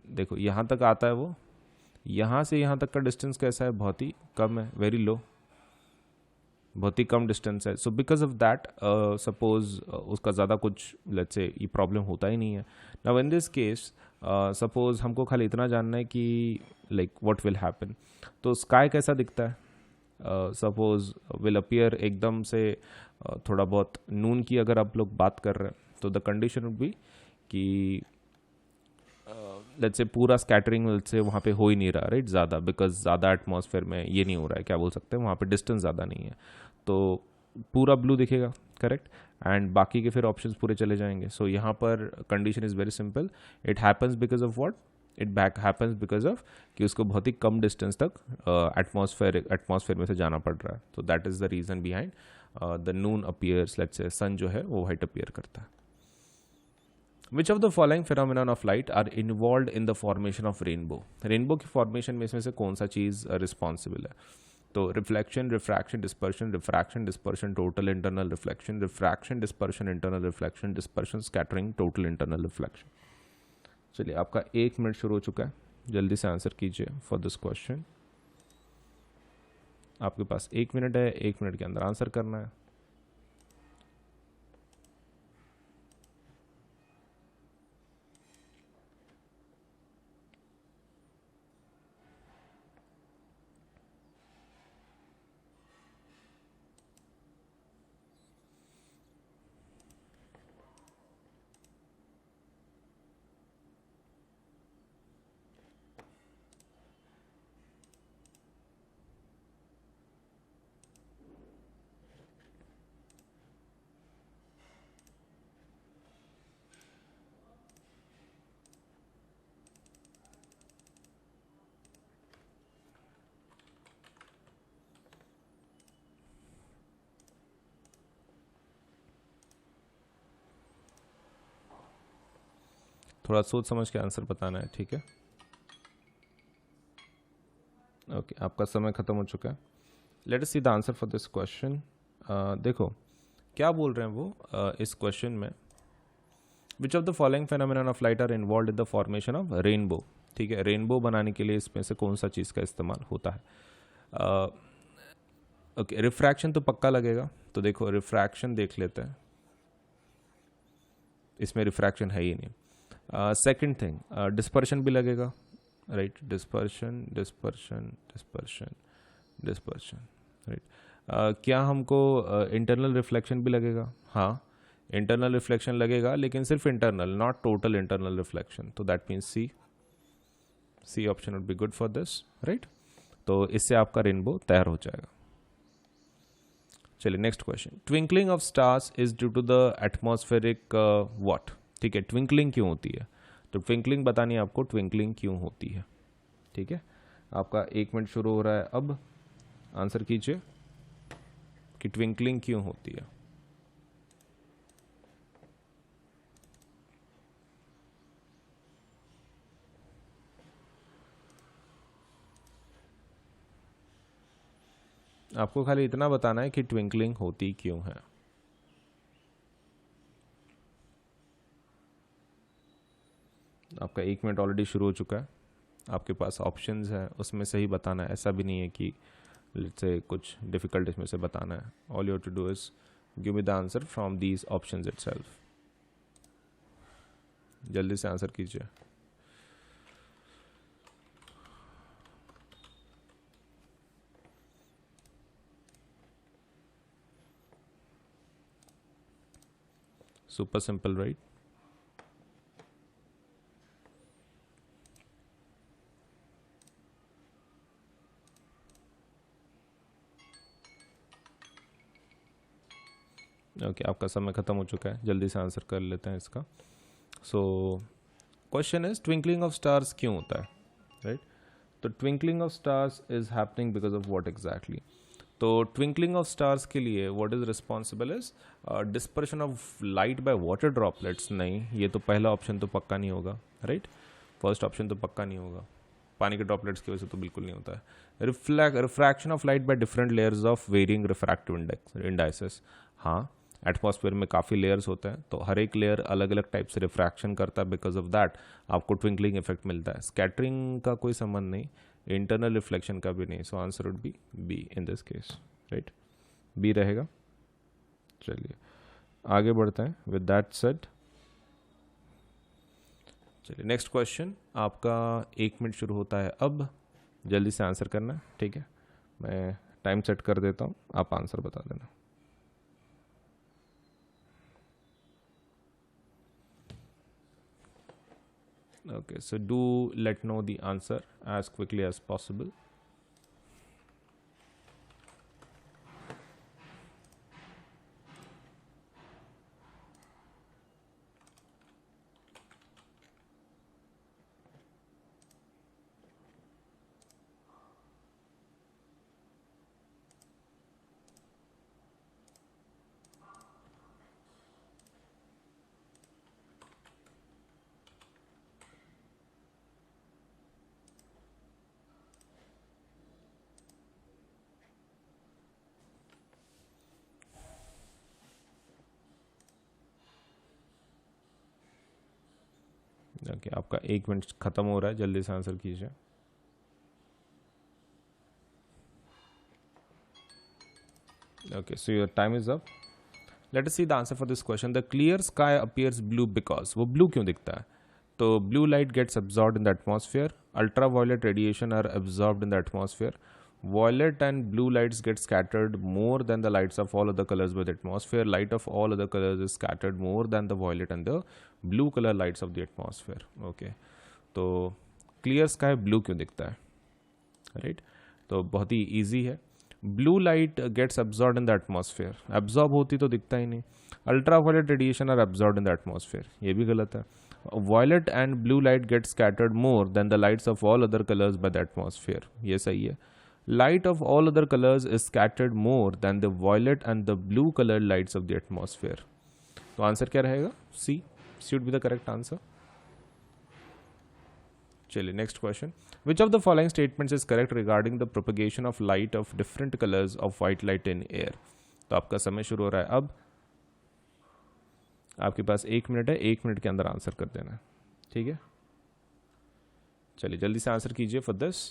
देखो यहाँ तक आता है वो, यहाँ से यहाँ तक का डिस्टेंस कैसा है? बहुत ही कम है, वेरी लो, बहुत ही कम डिस्टेंस है। So because of that suppose उसका ज़्यादा कुछ लेट्स से ये प्रॉब्लम होता ही नहीं है। Now in this case suppose हमको खाली इतना जानना है कि लाइक व्हाट विल हैपन। तो स्काई कैसा दिखता है? सपोज विल अपीयर एकदम से थोड़ा बहुत नून की अगर आप लोग बात कर रहे हैं, तो द कंडीशन वुड बी कि लेट्स से पूरा स्कैटरिंग लेट्स से वहाँ पे हो ही नहीं रहा, राइट? ज़्यादा, बिकॉज ज़्यादा एटमॉस्फेयर में ये नहीं हो रहा है, क्या बोल सकते हैं, वहाँ पे डिस्टेंस ज़्यादा नहीं है, तो पूरा ब्लू दिखेगा, करेक्ट? एंड बाकी के फिर ऑप्शंस पूरे चले जाएंगे। सो यहाँ पर condition is very simple, it happens because of what? It back happens because of कि उसको बहुत ही कम डिस्टेंस तक एटमॉस्फेयर में से जाना पड़ रहा है। तो that is the reason behind the noon appears, let's say sun जो है वो वाइट अपीयर करता है। Which of the following phenomenon of light are involve in the formation of rainbow? Rainbow की फॉर्मेशन में इसमें से कौन सा चीज़ रिस्पॉन्सिबल है? तो reflection, refraction, dispersion, refraction, dispersion, total internal reflection, refraction, dispersion, internal reflection, dispersion, scattering, total internal reflection. चलिए, आपका 1 मिनट शुरू हो चुका है, जल्दी से आंसर कीजिए फॉर दिस क्वेश्चन। आपके पास 1 मिनट है, 1 मिनट के अंदर आंसर करना है। थोड़ा सोच समझ के आंसर बताना है, ठीक है। ओके, आपका समय खत्म हो चुका है। Let us see the answer for this question. देखो क्या बोल रहे हैं वो इस क्वेश्चन में, which of the following phenomenon of light are involve in the formation of rainbow. ठीक है, रेनबो बनाने के लिए इसमें से कौन सा चीज़ का इस्तेमाल होता है। ओके, रिफ्रैक्शन तो पक्का लगेगा, तो देखो रिफ्रैक्शन देख लेते हैं, इसमें रिफ्रैक्शन है ही नहीं। सेकंड थिंग, डिस्पर्शन भी लगेगा, right, dispersion dispersion dispersion dispersion, right. क्या हमको इंटरनल रिफ्लेक्शन भी लगेगा। हाँ, इंटरनल रिफ्लेक्शन लगेगा, लेकिन सिर्फ internal, not total internal reflection, तो that means C option would be good for this, right. तो इससे आपका रेनबो तैयार हो जाएगा। चलिए next question, twinkling of stars is due to the atmospheric what. ठीक है, ट्विंकलिंग क्यों होती है, तो ट्विंकलिंग बतानी है आपको, ट्विंकलिंग क्यों होती है। ठीक है, आपका 1 मिनट शुरू हो रहा है, अब आंसर कीजिए कि ट्विंकलिंग क्यों होती है। आपको खाली इतना बताना है कि ट्विंकलिंग होती क्यों है। आपका 1 मिनट ऑलरेडी शुरू हो चुका है, आपके पास ऑप्शंस है, उसमें से ही बताना है। ऐसा भी नहीं है कि लेट्स से कुछ डिफिकल्ट इसमें से बताना है। All you have to do is give me the answer from these options itself. जल्दी से आंसर कीजिए। Super simple, right. ओके, आपका समय खत्म हो चुका है, जल्दी से आंसर कर लेते हैं इसका। So question is twinkling of stars क्यों होता है, राइट। तो twinkling of stars is happening because of what exactly. तो ट्विंकलिंग ऑफ स्टार्स के लिए what is responsible is dispersion of light by water droplets. नहीं, ये तो पहला ऑप्शन तो पक्का नहीं होगा, राइट। फर्स्ट ऑप्शन तो पक्का नहीं होगा, पानी के ड्रॉपलेट्स की वजह से तो बिल्कुल नहीं होता है। Refraction of light by different layers of varying refractive indices. हाँ, एटमॉस्फेयर में काफ़ी लेयर्स होते हैं, तो हर एक लेयर अलग अलग टाइप से रिफ्रैक्शन करता है, बिकॉज ऑफ दैट आपको ट्विंकलिंग इफेक्ट मिलता है। स्कैटरिंग का कोई संबंध नहीं, इंटरनल रिफ्लेक्शन का भी नहीं, so answer would be B in this case, right. B रहेगा। चलिए आगे बढ़ते हैं विद दैट सेड। चलिए नेक्स्ट क्वेश्चन, आपका 1 मिनट शुरू होता है अब, जल्दी से आंसर करना है, ठीक है। मैं टाइम सेट कर देता हूँ, आप आंसर बता देना। Okay, so do let know the answer as quickly as possible. Okay, आपका 1 मिनट खत्म हो रहा है, जल्दी से आंसर कीजिए। Okay, so your time is up. Let us see the answer for this question. The clear sky appears blue because, वो blue क्यों दिखता है? तो blue light gets absorbed in the atmosphere. Ultraviolet radiation are absorbed in the atmosphere. Violet and blue lights get scattered more than the lights of all other colors by the atmosphere. Light of all other colors is scattered more than the violet and the blue color lights of the atmosphere. Okay, तो clear sky blue क्यों दिखता है? Right? तो बहुत ही easy है. Blue light gets absorb in the atmosphere. Absorb होती तो दिखता ही नहीं. Ultraviolet radiation are absorb in the atmosphere, ये भी गलत है. Violet and blue light get scattered more than the lights of all other colours by the atmosphere, ये सही है. Light of all other colours is scattered more than the violet and the blue colour lights of the atmosphere. तो answer क्या रहेगा? C should be the correct answer. चलिए next question. Which of the following statements is correct regarding the propagation of light of different colors of white light in air? तो आपका समय शुरू हो रहा है अब. आपके पास 1 मिनट है, 1 मिनट के अंदर आंसर कर देना है, ठीक है? चलिए जल्दी से आंसर कीजिए फॉर दिस.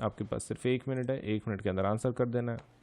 आपके पास सिर्फ 1 मिनट है, 1 मिनट के अंदर आंसर कर देना है.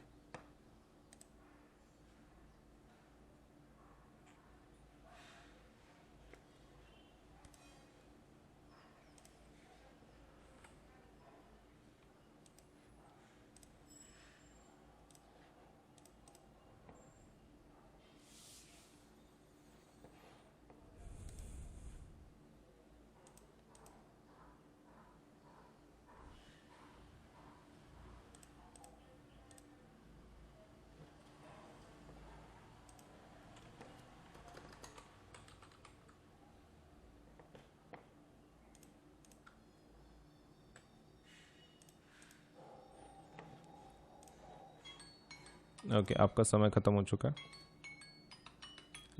ओके, आपका समय खत्म हो चुका है.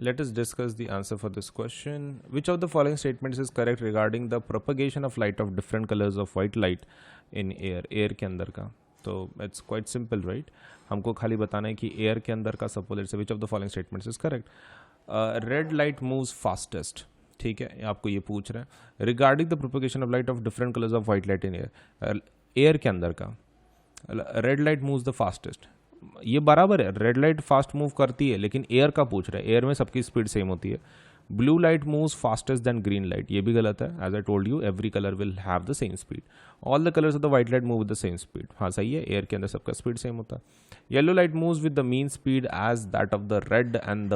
Let us discuss the answer for this question. Which of the following statements is correct regarding the propagation of light of different colors of white light in air? Air के अंदर का. तो it's quite simple, right? हमको खाली बताना है कि air के अंदर का suppose which of the following statements is correct. Red light moves fastest. ठीक है, आपको ये पूछ रहे हैं regarding the propagation of light of different colors of white light in air. Air के अंदर का red light moves the fastest. ये बराबर है, रेड लाइट फास्ट मूव करती है, लेकिन एयर का पूछ रहा है. एयर में सबकी स्पीड सेम होती है. Blue light moves fastest than green light, ये भी गलत है. As I told you every colour will have the same speed. All the colours of the white light move with the same speed. हाँ सही है, air के अंदर सबका स्पीड सेम होता है. Yellow light moves with the mean speed as that of the red and the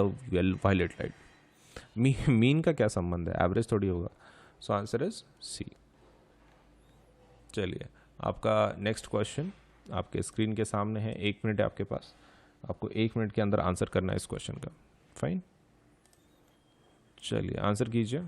violet light. Mean का क्या संबंध है? एवरेज थोड़ी होगा. So answer is C. चलिए आपका नेक्स्ट क्वेश्चन आपके स्क्रीन के सामने है. 1 मिनट है आपके पास. आपको 1 मिनट के अंदर आंसर करना है इस क्वेश्चन का. फाइन, चलिए आंसर कीजिए.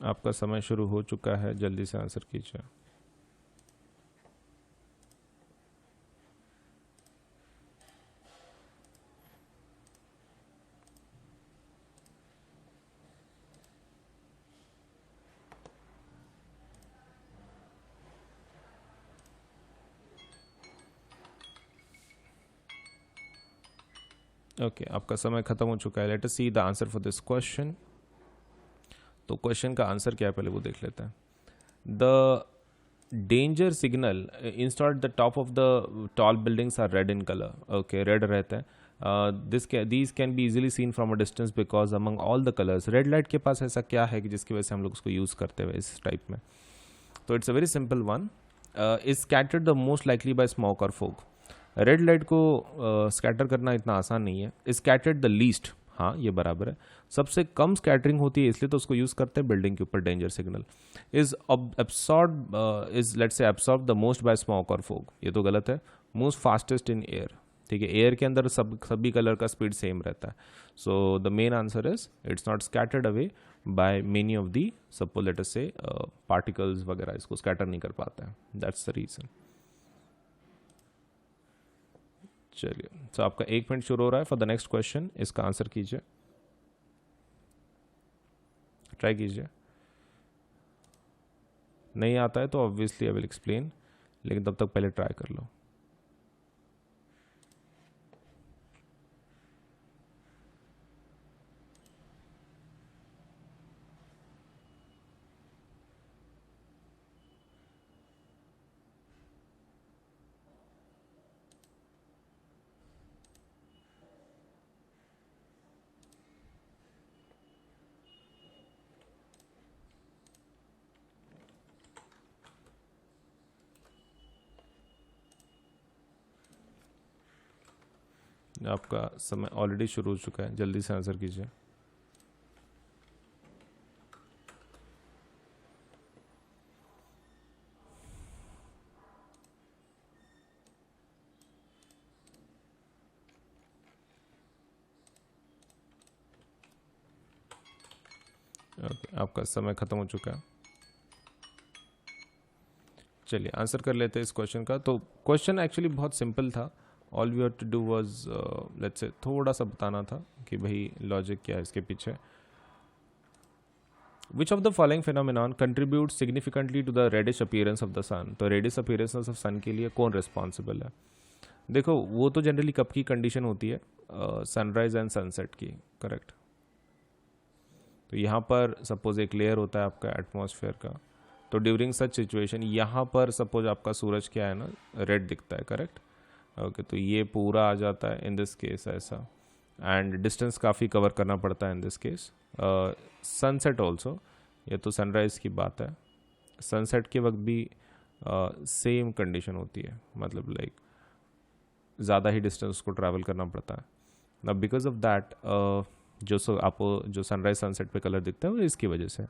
आपका समय शुरू हो चुका है, जल्दी से आंसर कीजिए. ओके, आपका समय खत्म हो चुका है. Let us see the answer for this question. तो क्वेश्चन का आंसर क्या है पहले वो देख लेते हैं. The danger signal installed the top of the tall buildings are red in colour. Okay, red रहता है. These can be easily seen from a distance because among all the colours. Red light के पास ऐसा क्या है कि जिसकी वजह से हम लोग उसको यूज़ करते हुए इस टाइप में? तो it's a very simple one. Is scattered the most likely by smoke or fog. Red light को स्कैटर करना इतना आसान नहीं है. स्कैटर्ड द लीस्ट, हाँ ये बराबर है. सबसे कम स्कैटरिंग होती है इसलिए तो उसको यूज़ करते हैं बिल्डिंग के ऊपर. Danger signal is absorb is let's say absorb the most by smoke or fog, ये तो गलत है. मोस्ट फास्टेस्ट इन एयर, ठीक है. एयर के अंदर सभी कलर का स्पीड सेम रहता है. So the main answer is it's not scattered away by many of the suppose let us से पार्टिकल्स वगैरह इसको स्कैटर नहीं कर पाता है, दैट्स द रीज़न। चलिए, तो आपका 1 मिनट शुरू हो रहा है फॉर द नेक्स्ट क्वेश्चन, इसका आंसर कीजिए, ट्राई कीजिए। नहीं आता है तो ऑब्वियसली आई विल एक्सप्लेन, लेकिन तब तक पहले ट्राई कर लो। आपका समय ऑलरेडी शुरू हो चुका है, जल्दी से आंसर कीजिए। ओके, आपका समय ख़त्म हो चुका है। चलिए आंसर कर लेते हैं इस क्वेश्चन का। तो क्वेश्चन एक्चुअली बहुत सिंपल था, all we have to do was let's say थोड़ा सा बताना था कि भाई लॉजिक क्या है इसके पीछे। Which of the following phenomenon contribute significantly to the reddish appearance of the sun. तो रेडिश अपीयरेंस ऑफ सन के लिए कौन रिस्पॉन्सिबल है? देखो वो तो जनरली कब की कंडीशन होती है, सनराइज एंड सनसेट की, करेक्ट। तो यहाँ पर सपोज एक लेयर होता है आपका एटमॉस्फेयर का, तो ड्यूरिंग सच सिचुएशन यहाँ पर सपोज आपका सूरज क्या है ना, रेड दिखता है, करेक्ट। ओके, तो ये पूरा आ जाता है इन दिस केस ऐसा, एंड डिस्टेंस काफ़ी कवर करना पड़ता है इन दिस केस। सनसेट ऑल्सो, ये तो सनराइज़ की बात है, सनसेट के वक्त भी सेम कंडीशन होती है, मतलब लाइक ज़्यादा ही डिस्टेंस को ट्रैवल करना पड़ता है ना, बिकॉज ऑफ दैट आपको जो सनराइज सनसेट पे कलर दिखता है वो इसकी वजह से।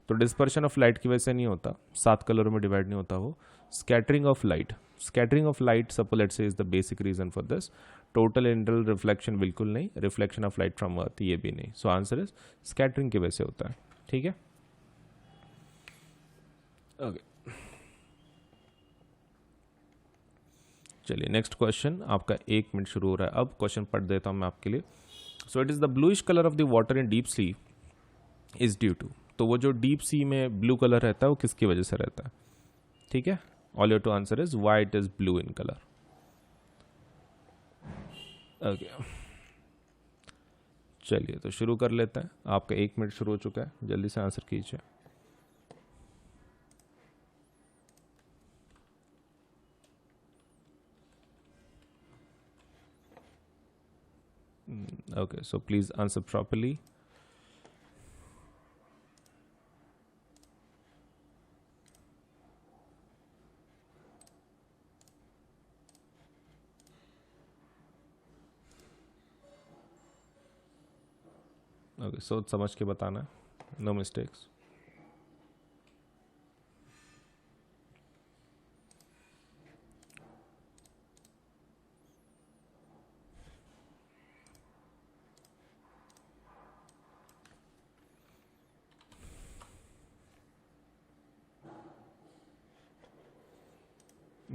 तो डिस्पर्शन ऑफ लाइट की वजह से नहीं होता, 7 कलरों में डिवाइड नहीं होता वो। Scattering of light suppose let's say is the basic reason for this. Total internal reflection बिल्कुल नहीं, reflection of light from earth ये भी नहीं। सो आंसर इज स्कैटरिंग की वजह से होता है, ठीक है। ओके, चलिए नेक्स्ट क्वेश्चन, आपका 1 मिनट शुरू हो रहा है अब। क्वेश्चन पढ़ देता हूँ मैं आपके लिए। So it is the bluish colour of the water in deep sea is due to. तो वो जो डीप सी में ब्लू कलर रहता है वो किसकी वजह से रहता है, ठीक है। All your to answer is why it is blue in colour. Okay, चलिए तो शुरू कर लेते हैं। आपका 1 मिनट शुरू हो चुका है, जल्दी से आंसर कीजिए। Okay, so please answer properly. Okay, सोच समझ के बताना, no mistakes.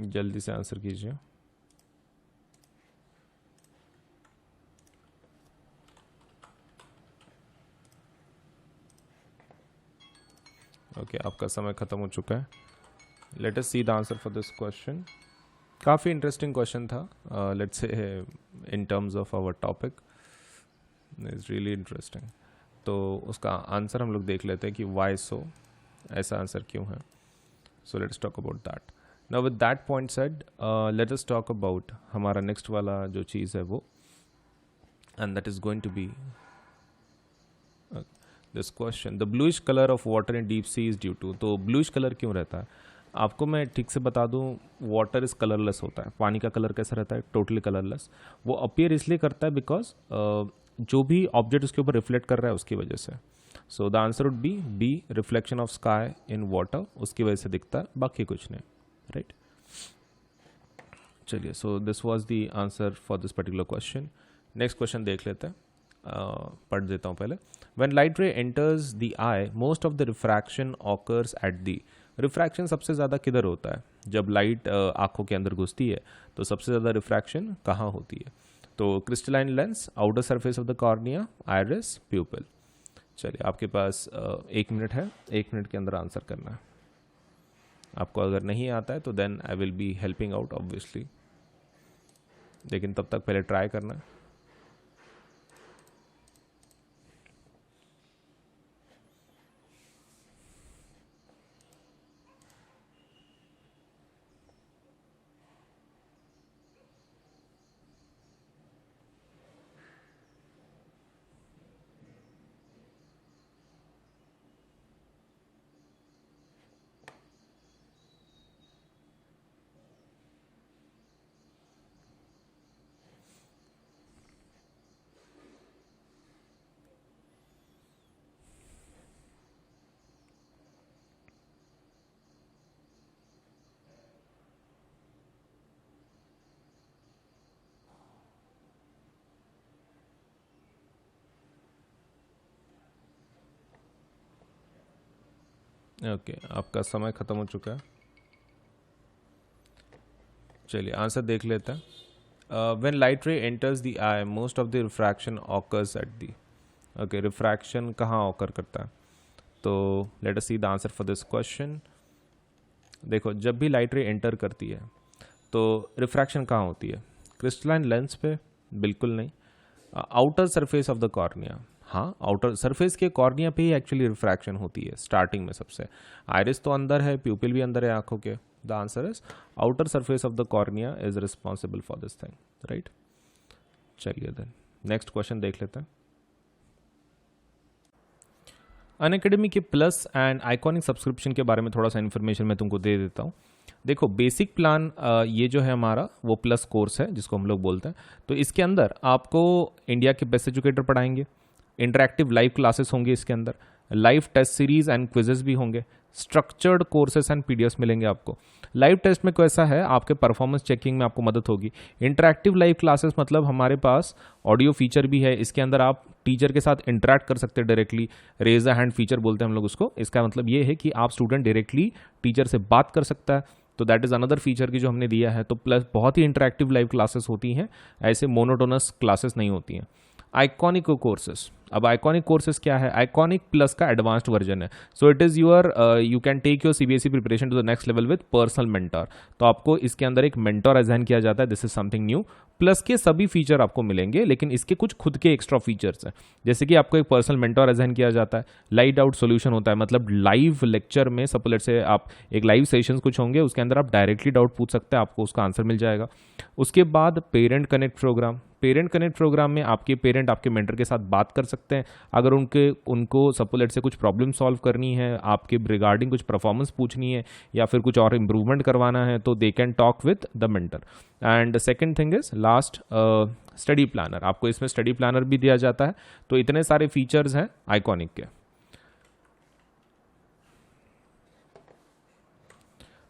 जल्दी से आंसर कीजिए। ओके, आपका समय ख़त्म हो चुका है। Let us see the answer for this question. काफ़ी इंटरेस्टिंग क्वेश्चन था, let's say in terms of our topic is really interesting. तो उसका आंसर हम लोग देख लेते हैं कि वाई सो, ऐसा आंसर क्यों है। So let's talk about that. Now with that point said, let us talk about हमारा नेक्स्ट वाला जो चीज़ है वो, and that is going to be this question. The bluish colour of water in deep sea is due to. तो bluish colour क्यों रहता है, आपको मैं ठीक से बता दूं, वाटर इज कलरलेस होता है। पानी का कलर कैसा रहता है, टोटली कलरलेस। वो अपीयर इसलिए करता है बिकॉज जो भी ऑब्जेक्ट उसके ऊपर रिफ्लेक्ट कर रहा है उसकी वजह से। So the answer would be B, reflection of sky in water, उसकी वजह से दिखता है, बाकी कुछ नहीं, राइट। चलिए, so this was the answer for this particular question. Next question देख लेते हैं, पढ़ देता हूँ पहले। व्हेन लाइट रे enters the I most of the refraction occurs at the, refraction सबसे ज़्यादा किधर होता है? जब लाइट आँखों के अंदर घुसती है तो सबसे ज़्यादा रिफ्रैक्शन कहाँ होती है? तो crystalline lens, outer surface of the cornea, iris, प्यूपिल। चलिए आपके पास 1 मिनट है, 1 मिनट के अंदर आंसर करना है। आपको अगर नहीं आता है तो then I will be helping out obviously, लेकिन तब तक पहले ट्राई करना है। ओके आपका समय ख़त्म हो चुका है। चलिए आंसर देख लेते हैं। व्हेन लाइट रे enters the I most of the refraction occurs at the. Okay refraction कहाँ ऑकर करता है? तो let us see the answer for this question. देखो जब भी लाइट रे एंटर करती है तो रिफ्रैक्शन कहाँ होती है? क्रिस्टलाइन लेंस पे? बिल्कुल नहीं। Outer surface of the cornea, हाँ आउटर सरफेस के कॉर्निया पे ही एक्चुअली रिफ्रैक्शन होती है स्टार्टिंग में सबसे। आइरिस तो अंदर है, प्यूपिल भी अंदर है आंखों के। The answer is outer surface of the cornea is responsible for this thing, right. चलिए देन नेक्स्ट क्वेश्चन देख लेते हैं। अनअकैडमी के प्लस एंड आइकॉनिक सब्सक्रिप्शन के बारे में थोड़ा सा इन्फॉर्मेशन मैं तुमको दे देता हूँ। देखो बेसिक प्लान ये जो है हमारा वो प्लस कोर्स है जिसको हम लोग बोलते हैं। तो इसके अंदर आपको इंडिया के बेस्ट एजुकेटर पढ़ाएंगे, इंटरैक्टिव लाइव क्लासेस होंगे इसके अंदर, live test series and quizzes भी होंगे, स्ट्रक्चर्ड कोर्सेस एंड पीडीएफ मिलेंगे आपको। लाइव टेस्ट में कैसा है, आपके परफॉर्मेंस चेकिंग में आपको मदद होगी। इंटरैक्टिव लाइव क्लासेस मतलब हमारे पास ऑडियो फीचर भी है, इसके अंदर आप टीचर के साथ इंटरैक्ट कर सकते हैं directly. Raise a hand feature बोलते हैं हम लोग उसको। इसका मतलब ये है कि आप स्टूडेंट डायरेक्टली टीचर से बात कर सकता है, तो दैट इज अनदर फीचर की जो हमने दिया है। तो प्लस बहुत ही इंटरैक्टिव लाइव क्लासेस होती हैं, ऐसे मोनोटोनस क्लासेस नहीं होती हैं। आइकॉनिक कोर्सेस, अब आइकॉनिक कोर्सेज क्या है? आइकॉनिक प्लस का एडवांस्ड वर्जन है। So it is your you can take your CBSE preparation to the next level with personal mentor. तो आपको इसके अंदर एक मेंटर असाइन किया जाता है। This is something new. Plus के सभी फीचर आपको मिलेंगे, लेकिन इसके कुछ खुद के एक्स्ट्रा फीचर्स हैं। जैसे कि आपको एक पर्सनल मेंटर असाइन किया जाता है, लाइव डाउट सोल्यूशन होता है, मतलब लाइव लेक्चर में सपोलेट से आप एक लाइव सेशंस कुछ होंगे, उसके अंदर आप डायरेक्टली डाउट पूछ सकते हैं, आपको उसका आंसर मिल जाएगा। उसके बाद parent connect programme. Parent connect programme में आपके पेरेंट आपके मेंटर के साथ बात कर सकते हैं। अगर उनको सपोलेट से कुछ प्रॉब्लम सॉल्व करनी है, आपके रिगार्डिंग कुछ परफॉर्मेंस पूछनी है या फिर कुछ और इम्प्रूवमेंट करवाना है, तो they can talk with the mentor. And second thing is last study planner. आपको इसमें स्टडी प्लानर भी दिया जाता है। तो इतने सारे फीचर्स हैं आइकॉनिक के।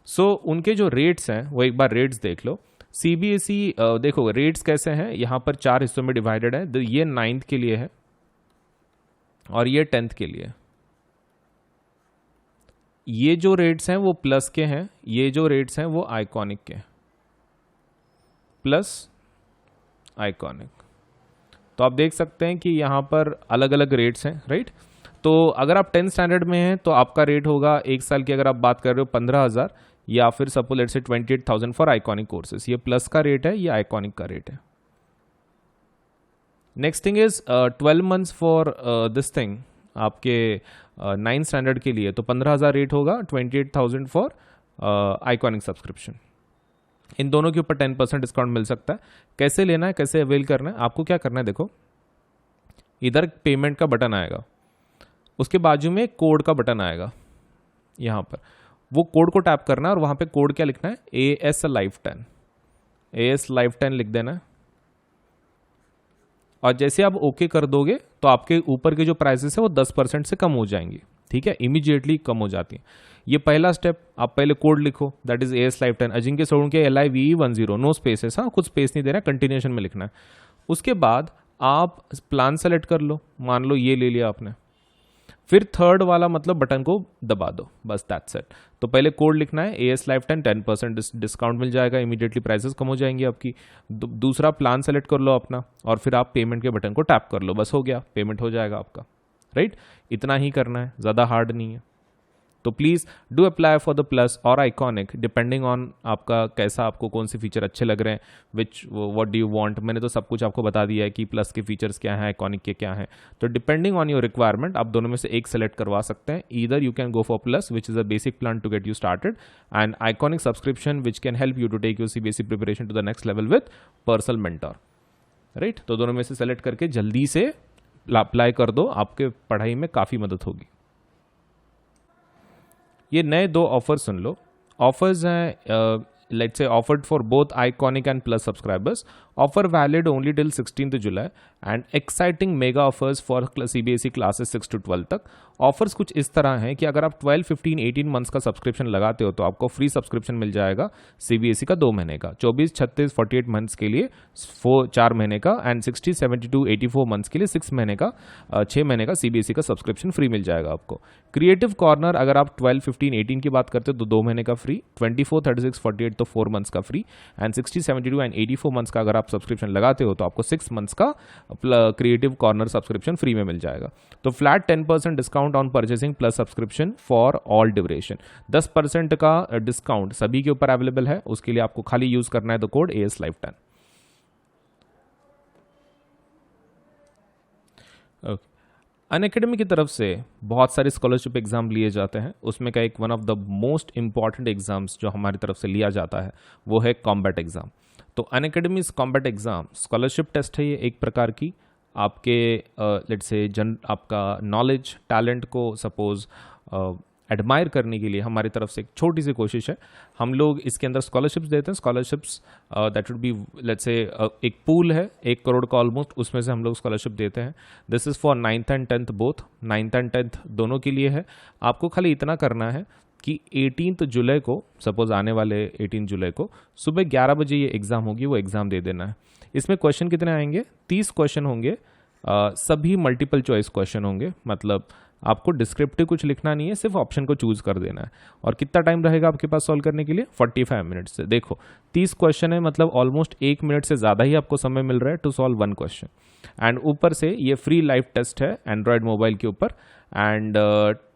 सो उनके जो रेट्स हैं वो एक बार रेट्स देख लो। सीबीएसई देखो रेट्स कैसे हैं, यहाँ पर 4 हिस्सों में डिवाइडेड है। ये 9th के लिए है और ये 10th के लिए। ये जो रेट्स हैं वो प्लस के हैं, ये जो रेट्स हैं वो आइकॉनिक के। प्लस आइकॉनिक, तो आप देख सकते हैं कि यहाँ पर अलग अलग रेट्स हैं, राइट। तो अगर आप 10th स्टैंडर्ड में हैं तो आपका रेट होगा एक साल की, अगर आप बात कर रहे हो 15,000 या फिर सपोज लेट्स से 28,000 फॉर आइकॉनिक कोर्सेस। ये प्लस का रेट है, ये आइकॉनिक का रेट है। Next thing is 12 months for this thing आपके 9th स्टैंडर्ड के लिए, तो 15,000 रेट होगा, 28,000 फॉर आइकॉनिक सब्सक्रिप्शन। इन दोनों के ऊपर 10% डिस्काउंट मिल सकता है। कैसे लेना है, कैसे अवेल करना है, आपको क्या करना है, देखो इधर पेमेंट का बटन आएगा, उसके बाजू में कोड का बटन आएगा, यहाँ पर वो कोड को टैप करना है और वहाँ पे कोड क्या लिखना है, AS Live 10, AS Live 10 लिख देना है। और जैसे आप ओके कर दोगे तो आपके ऊपर के जो प्राइसेस है वो 10% से कम हो जाएंगी, ठीक है, इमीडिएटली कम हो जाती है। ये पहला स्टेप, आप पहले कोड लिखो, that is AS Live 10 Ajinkya Solunke LIVE10, no spaces, हाँ कुछ स्पेस नहीं देना, कंटिन्यूएशन में लिखना है। उसके बाद आप प्लान सेलेक्ट कर लो, मान लो ये ले लिया आपने, फिर थर्ड वाला मतलब बटन को दबा दो, बस दैट्स इट। तो पहले कोड लिखना है AS Lifetime 10% डिस्काउंट मिल जाएगा, इमीडिएटली प्राइसेस कम हो जाएंगी आपकी। दूसरा प्लान सेलेक्ट कर लो अपना, और फिर आप पेमेंट के बटन को टैप कर लो, बस हो गया, पेमेंट हो जाएगा आपका, राइट। इतना ही करना है, ज़्यादा हार्ड नहीं है। तो please do apply for the plus और आइकॉनिक, डिपेंडिंग ऑन आपका कैसा, आपको कौन से फीचर अच्छे लग रहे हैं, विच व्हाट डू यू वांट। मैंने तो सब कुछ आपको बता दिया है कि प्लस के फीचर्स क्या हैं, आइकॉनिक के क्या हैं। तो डिपेंडिंग ऑन योर रिक्वायरमेंट आप दोनों में से एक सेलेक्ट करवा सकते हैं। Either you can go for plus which is a basic plan to get you started, and iconic subscription which can help you to take your CBSE preparation to the next level with personal mentor, right. तो दोनों में से select करके जल्दी से apply कर दो, आपके पढ़ाई में काफ़ी मदद होगी। ये नए 2 ऑफर सुन लो। ऑफर्स हैं, let's say offered for both iconic and plus subscribers, offer valid only till 16 July, and exciting mega offers for CBSE classes 6 to 12 तक। ऑफर्स कुछ इस तरह हैं कि अगर आप 12, 15, 18 मंथ्स का सब्सक्रिप्शन लगाते हो तो आपको फ्री सब्सक्रिप्शन मिल जाएगा CBSE का 2 महीने का, 24, 36, 48 मंथ्स के लिए 4 महीने का, एंड 60, 72, 84 मंथ्स के लिए 6 महीने का 6 महीने का CBSE का सब्सक्रिप्शन फ्री मिल जाएगा आपको। क्रिएटिव कॉर्नर अगर आप 12, 15, 18 की बात करते हो तो 2 महीने का फ्री, 24, 36, 48 तो 4 मंथ्स का फ्री, एंड 60, 72 एंड 84 मंथ्स का अगर आप सब्सक्रिप्शन लगाते हो तो आपको 6 मंथ्स का क्रिएटिव कॉर्नर सब्सक्रिप्शन फ्री में मिल जाएगा। तो flat 10% discount on purchasing plus subscription for all duration, 10% का डिस्काउंट सभी के ऊपर अवेलेबल है। उसके लिए आपको खाली यूज करना है the code AS Lifetime। Okay, Unacademy की तरफ से बहुत सारे स्कॉलरशिप एग्जाम लिए जाते हैं, उसमें का एक one of the most important exams जो हमारी तरफ से लिया जाता है वो है कॉम्बैट एग्जाम। तो Unacademy combat exam scholarship test है, ये एक प्रकार की आपके लेट्स से आपका नॉलेज टैलेंट को सपोज एडमायर करने के लिए हमारी तरफ से एक छोटी सी कोशिश है। हम लोग इसके अंदर स्कॉलरशिप्स देते हैं। Scholarships that would be let's से एक पूल है 1 करोड़ का ऑलमोस्ट, उसमें से हम लोग स्कॉलरशिप देते हैं। This is for 9th and 10th both, 9th and 10th दोनों के लिए है। आपको खाली इतना करना है कि 18 जुलाई को, सपोज आने वाले 18 जुलाई को सुबह 11 बजे ये एग्ज़ाम होगी, वो एग्ज़ाम दे देना है। इसमें क्वेश्चन कितने आएंगे? 30 क्वेश्चन होंगे, सभी मल्टीपल चॉइस क्वेश्चन होंगे, मतलब आपको डिस्क्रिप्टिव कुछ लिखना नहीं है, सिर्फ ऑप्शन को चूज कर देना है। और कितना टाइम रहेगा आपके पास सॉल्व करने के लिए? 45 मिनट्स से। देखो 30 क्वेश्चन है, मतलब ऑलमोस्ट 1 मिनट से ज़्यादा ही आपको समय मिल रहा है टू सॉल्व 1 क्वेश्चन। एंड ऊपर से ये फ्री लाइव टेस्ट है एंड्रॉयड मोबाइल के ऊपर, and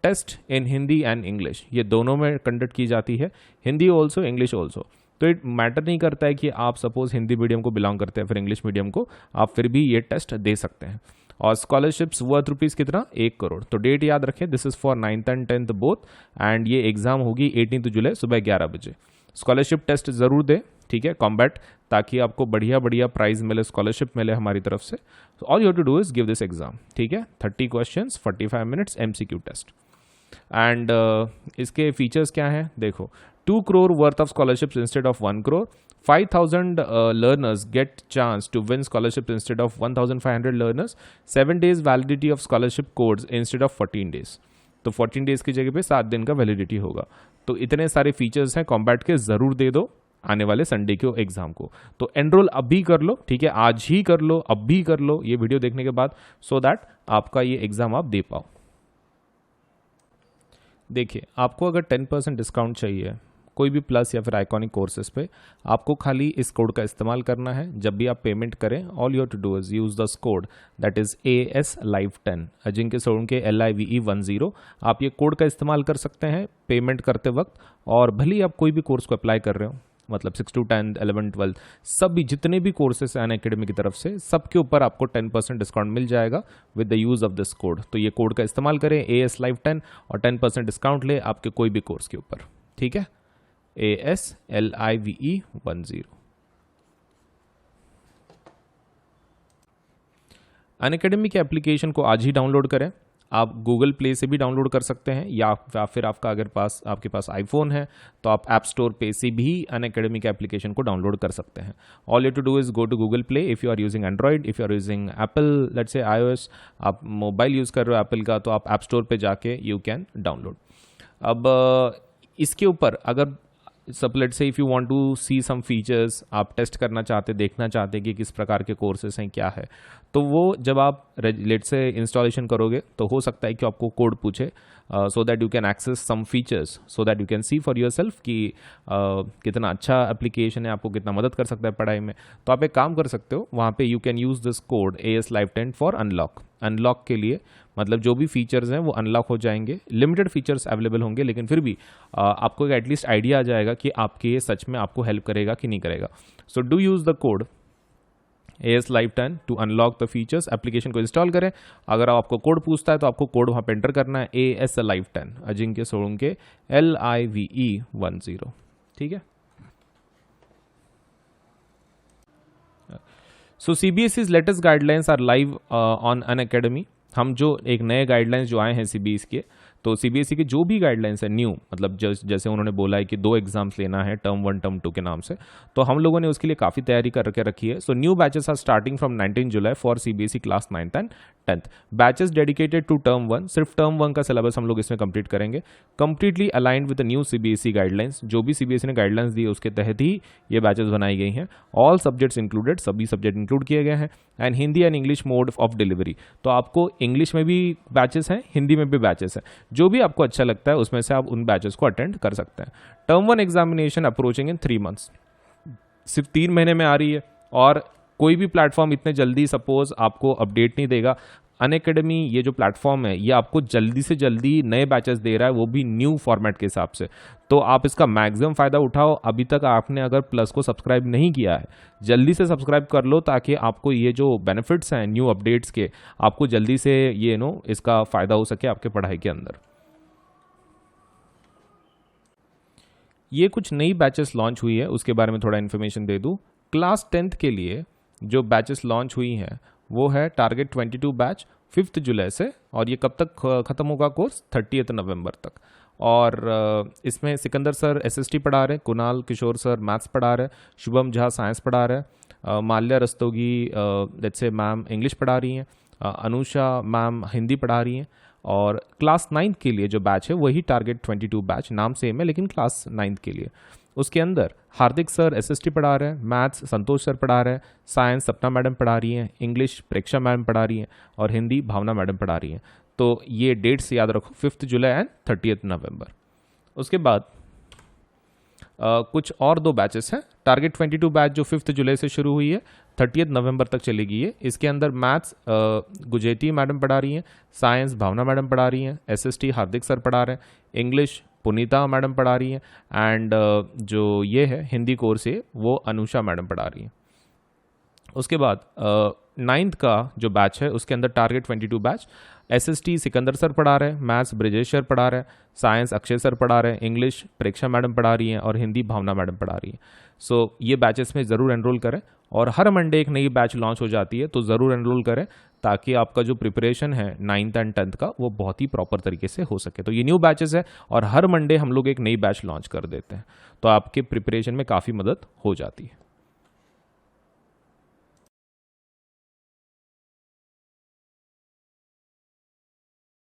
test in Hindi and English, ये दोनों में कंडक्ट की जाती है, हिंदी ऑल्सो इंग्लिश ऑल्सो। तो इट मैटर नहीं करता है कि आप सपोज हिंदी मीडियम को बिलोंग करते हैं फिर इंग्लिश मीडियम को, आप फिर भी ये टेस्ट दे सकते हैं। और स्कॉलरशिप्स वर्थ रुपीज़ कितना? 1 करोड़। तो डेट याद रखें, this is for 9th and 10th both, and ये एग्जाम होगी 18 जुलाई सुबह 11 बजे। स्कॉलरशिप टेस्ट ज़रूर दें, ठीक है, कॉम्बैट, ताकि आपको बढ़िया बढ़िया प्राइज़ मिले, स्कॉलरशिप मिले हमारी तरफ से। All you have to do is give this exam, ठीक है। 30 questions, 45 minutes, MCQ test. And इसके फीचर्स क्या हैं देखो, 2 crore worth of scholarships instead of 1 crore, 5,000 learners get chance to win scholarships instead of 1,500 learners, 7 days validity of scholarship codes instead of 14 days। तो 14 days की जगह पे 7 दिन का वैलिडिटी होगा। तो इतने सारे फीचर्स हैं कॉम्बैट के, ज़रूर दे दो आने वाले संडे के एग्जाम को। तो एनरोल अभी कर लो, ठीक है, आज ही कर लो, अब भी कर लो ये वीडियो देखने के बाद, सो दैट आपका ये एग्जाम आप दे पाओ। देखिए, आपको अगर 10% डिस्काउंट चाहिए कोई भी प्लस या फिर आइकॉनिक कोर्सेज पे, आपको खाली इस कोड का इस्तेमाल करना है। जब भी आप पेमेंट करें, all you have to do is use this code that is AS Live10, Ajinkya Solanke LIVE10। आप ये कोड का इस्तेमाल कर सकते हैं पेमेंट करते वक्त, और भले ही आप कोई भी कोर्स को अप्लाई कर रहे हो, मतलब 6 to 10, 11, 12 सभी जितने भी कोर्सेस हैं अनअकैडमी की तरफ से, सबके ऊपर आपको 10% डिस्काउंट मिल जाएगा with the use of this code. तो ये कोड का इस्तेमाल करें AS Live10 और 10% डिस्काउंट ले आपके कोई भी कोर्स के ऊपर, ठीक है। AS LIVE10। अनअकैडमी के एप्लीकेशन को आज ही डाउनलोड करें। आप गूगल प्ले से भी डाउनलोड कर सकते हैं, या फिर आपके पास आईफोन है तो आप ऐप स्टोर पे से भी अनअकैडमी के एप्लीकेशन को डाउनलोड कर सकते हैं। All you to do is go to Google Play if you are using Android, if you are using Apple let's say iOS, आप मोबाइल यूज़ कर रहे हो एप्पल का, तो आप ऐप स्टोर पे जाके यू कैन डाउनलोड। अब इसके ऊपर अगर सब let say if you want to see some features, आप टेस्ट करना चाहते, देखना चाहते कि किस प्रकार के कोर्सेस हैं, क्या है, तो वो जब आप लेट से इंस्टॉलेशन करोगे तो हो सकता है कि आपको कोड पूछे, so that you can access some features, so that you can see for yourself कि कितना अच्छा एप्लीकेशन है, आपको कितना मदद कर सकता है पढ़ाई में। तो आप एक काम कर सकते हो, वहाँ पे you can use this code AS Live 10 for unlock के लिए, मतलब जो भी फीचर्स हैं वो अनलॉक हो जाएंगे। लिमिटेड फीचर्स अवेलेबल होंगे, लेकिन फिर भी आपको एटलीस्ट आइडिया आ जाएगा कि आपके ये सच में आपको हेल्प करेगा कि नहीं करेगा। So do use the code AS Live 10 to unlock the features. Application को इंस्टॉल करें, अगर आपको कोड पूछता है तो आपको कोड वहाँ पे एंटर करना है AS Live 10 Ajinkya Solanke LIVE10, ठीक है। So CBSE's latest guidelines are live on Unacademy. हम जो एक नए गाइडलाइंस जो आए हैं CBSE के, तो CBSE के जो भी गाइडलाइंस है न्यू, मतलब जैसे उन्होंने बोला है कि 2 एग्जाम्स लेना है टर्म 1 टर्म 2 के नाम से, तो हम लोगों ने उसके लिए काफ़ी तैयारी करके रखी है। So new batches are starting from 19 July for CBSE class 9th and 10th। Batches dedicated to term 1, सिर्फ टर्म 1 का सिलेबस हम लोग इसमें कंप्लीट करेंगे, completely aligned with the new CBSE guidelines. जो भी CBSE ने गाइडलाइंस दी है उसके तहत ही ये बैचेस बनाई गई हैं। ऑल सब्जेक्ट्स इंक्लूडेड, सभी सब्जेक्ट इंक्लूड किए गए हैं, and Hindi and English mode of delivery. तो आपको इंग्लिश में भी बैचेस हैं, हिंदी में भी बैचेस हैं, जो भी आपको अच्छा लगता है उसमें से आप उन बैचेस को अटेंड कर सकते हैं। टर्म 1 एग्जामिनेशन अप्रोचिंग इन 3 मंथ्स, सिर्फ 3 महीने में आ रही है, और कोई भी प्लेटफॉर्म इतने जल्दी सपोज आपको अपडेट नहीं देगा। अनअकैडमी ये जो प्लेटफॉर्म है ये आपको जल्दी से जल्दी नए बैचेस दे रहा है, वो भी न्यू फॉर्मेट के हिसाब से, तो आप इसका मैक्सिमम फ़ायदा उठाओ। अभी तक आपने अगर प्लस को सब्सक्राइब नहीं किया है, जल्दी से सब्सक्राइब कर लो, ताकि आपको ये जो बेनिफिट्स हैं न्यू अपडेट्स के, आपको जल्दी से ये इसका फ़ायदा हो सके आपके पढ़ाई के अंदर। ये कुछ नई बैचेस लॉन्च हुई है, उसके बारे में थोड़ा इन्फॉर्मेशन दे दूँ। क्लास 10th के लिए जो बैचेस लॉन्च हुई हैं वो है टारगेट 22 बैच 5 जुलाई से, और ये कब तक ख़त्म होगा कोर्स? 30 नवंबर तक। और इसमें सिकंदर सर SST पढ़ा रहे हैं, कुणाल किशोर सर मैथ्स पढ़ा रहे हैं, शुभम झा साइंस पढ़ा रहे हैं, Mallya Rastogi let's say ma'am English पढ़ा रही हैं, अनुषा मैम हिंदी पढ़ा रही हैं। और क्लास 9th के लिए जो बैच है वही टारगेट 22 बैच, नाम सेम है लेकिन क्लास 9th के लिए। उसके अंदर हार्दिक सर SST पढ़ा रहे हैं, मैथ्स संतोष सर पढ़ा रहे हैं, साइंस सपना मैडम पढ़ा रही हैं, इंग्लिश प्रेक्षा मैडम पढ़ा रही हैं, और हिंदी भावना मैडम पढ़ा रही हैं। तो ये डेट्स याद रखो, 5 जुलाई एंड 30 नवंबर। उसके बाद कुछ और 2 बैचेस हैं। टारगेट 22 बैच जो 5 जुलाई से शुरू हुई है, 30 नवंबर तक चलेगी ये। इसके अंदर मैथ्स गुजेटी मैडम पढ़ा रही हैं, साइंस भावना मैडम पढ़ा रही हैं, SST हार्दिक सर पढ़ा रहे हैं, इंग्लिश पुनीता मैडम पढ़ा रही हैं, एंड जो ये है हिंदी कोर्स है वो अनुषा मैडम पढ़ा रही हैं। उसके बाद 9th का जो बैच है उसके अंदर target 22 batch SST Sikandar sir पढ़ा रहे हैं, मैथ्स ब्रिजेश सर पढ़ा रहे हैं, साइंस अक्षय सर पढ़ा रहे हैं, इंग्लिश प्रेक्षा मैडम पढ़ा रही हैं, और हिंदी भावना मैडम पढ़ा रही हैं। सो ये बैचेस में ज़रूर एनरोल करें, और हर मंडे एक नई बैच लॉन्च हो जाती है, तो ज़रूर एनरोल करें, ताकि आपका जो प्रिपरेशन है 9th एंड 10th का वो बहुत ही प्रॉपर तरीके से हो सके। तो ये न्यू बैचेस है, और हर मंडे हम लोग एक नई बैच लॉन्च कर देते हैं, तो आपके प्रिपरेशन में काफ़ी मदद हो जाती है।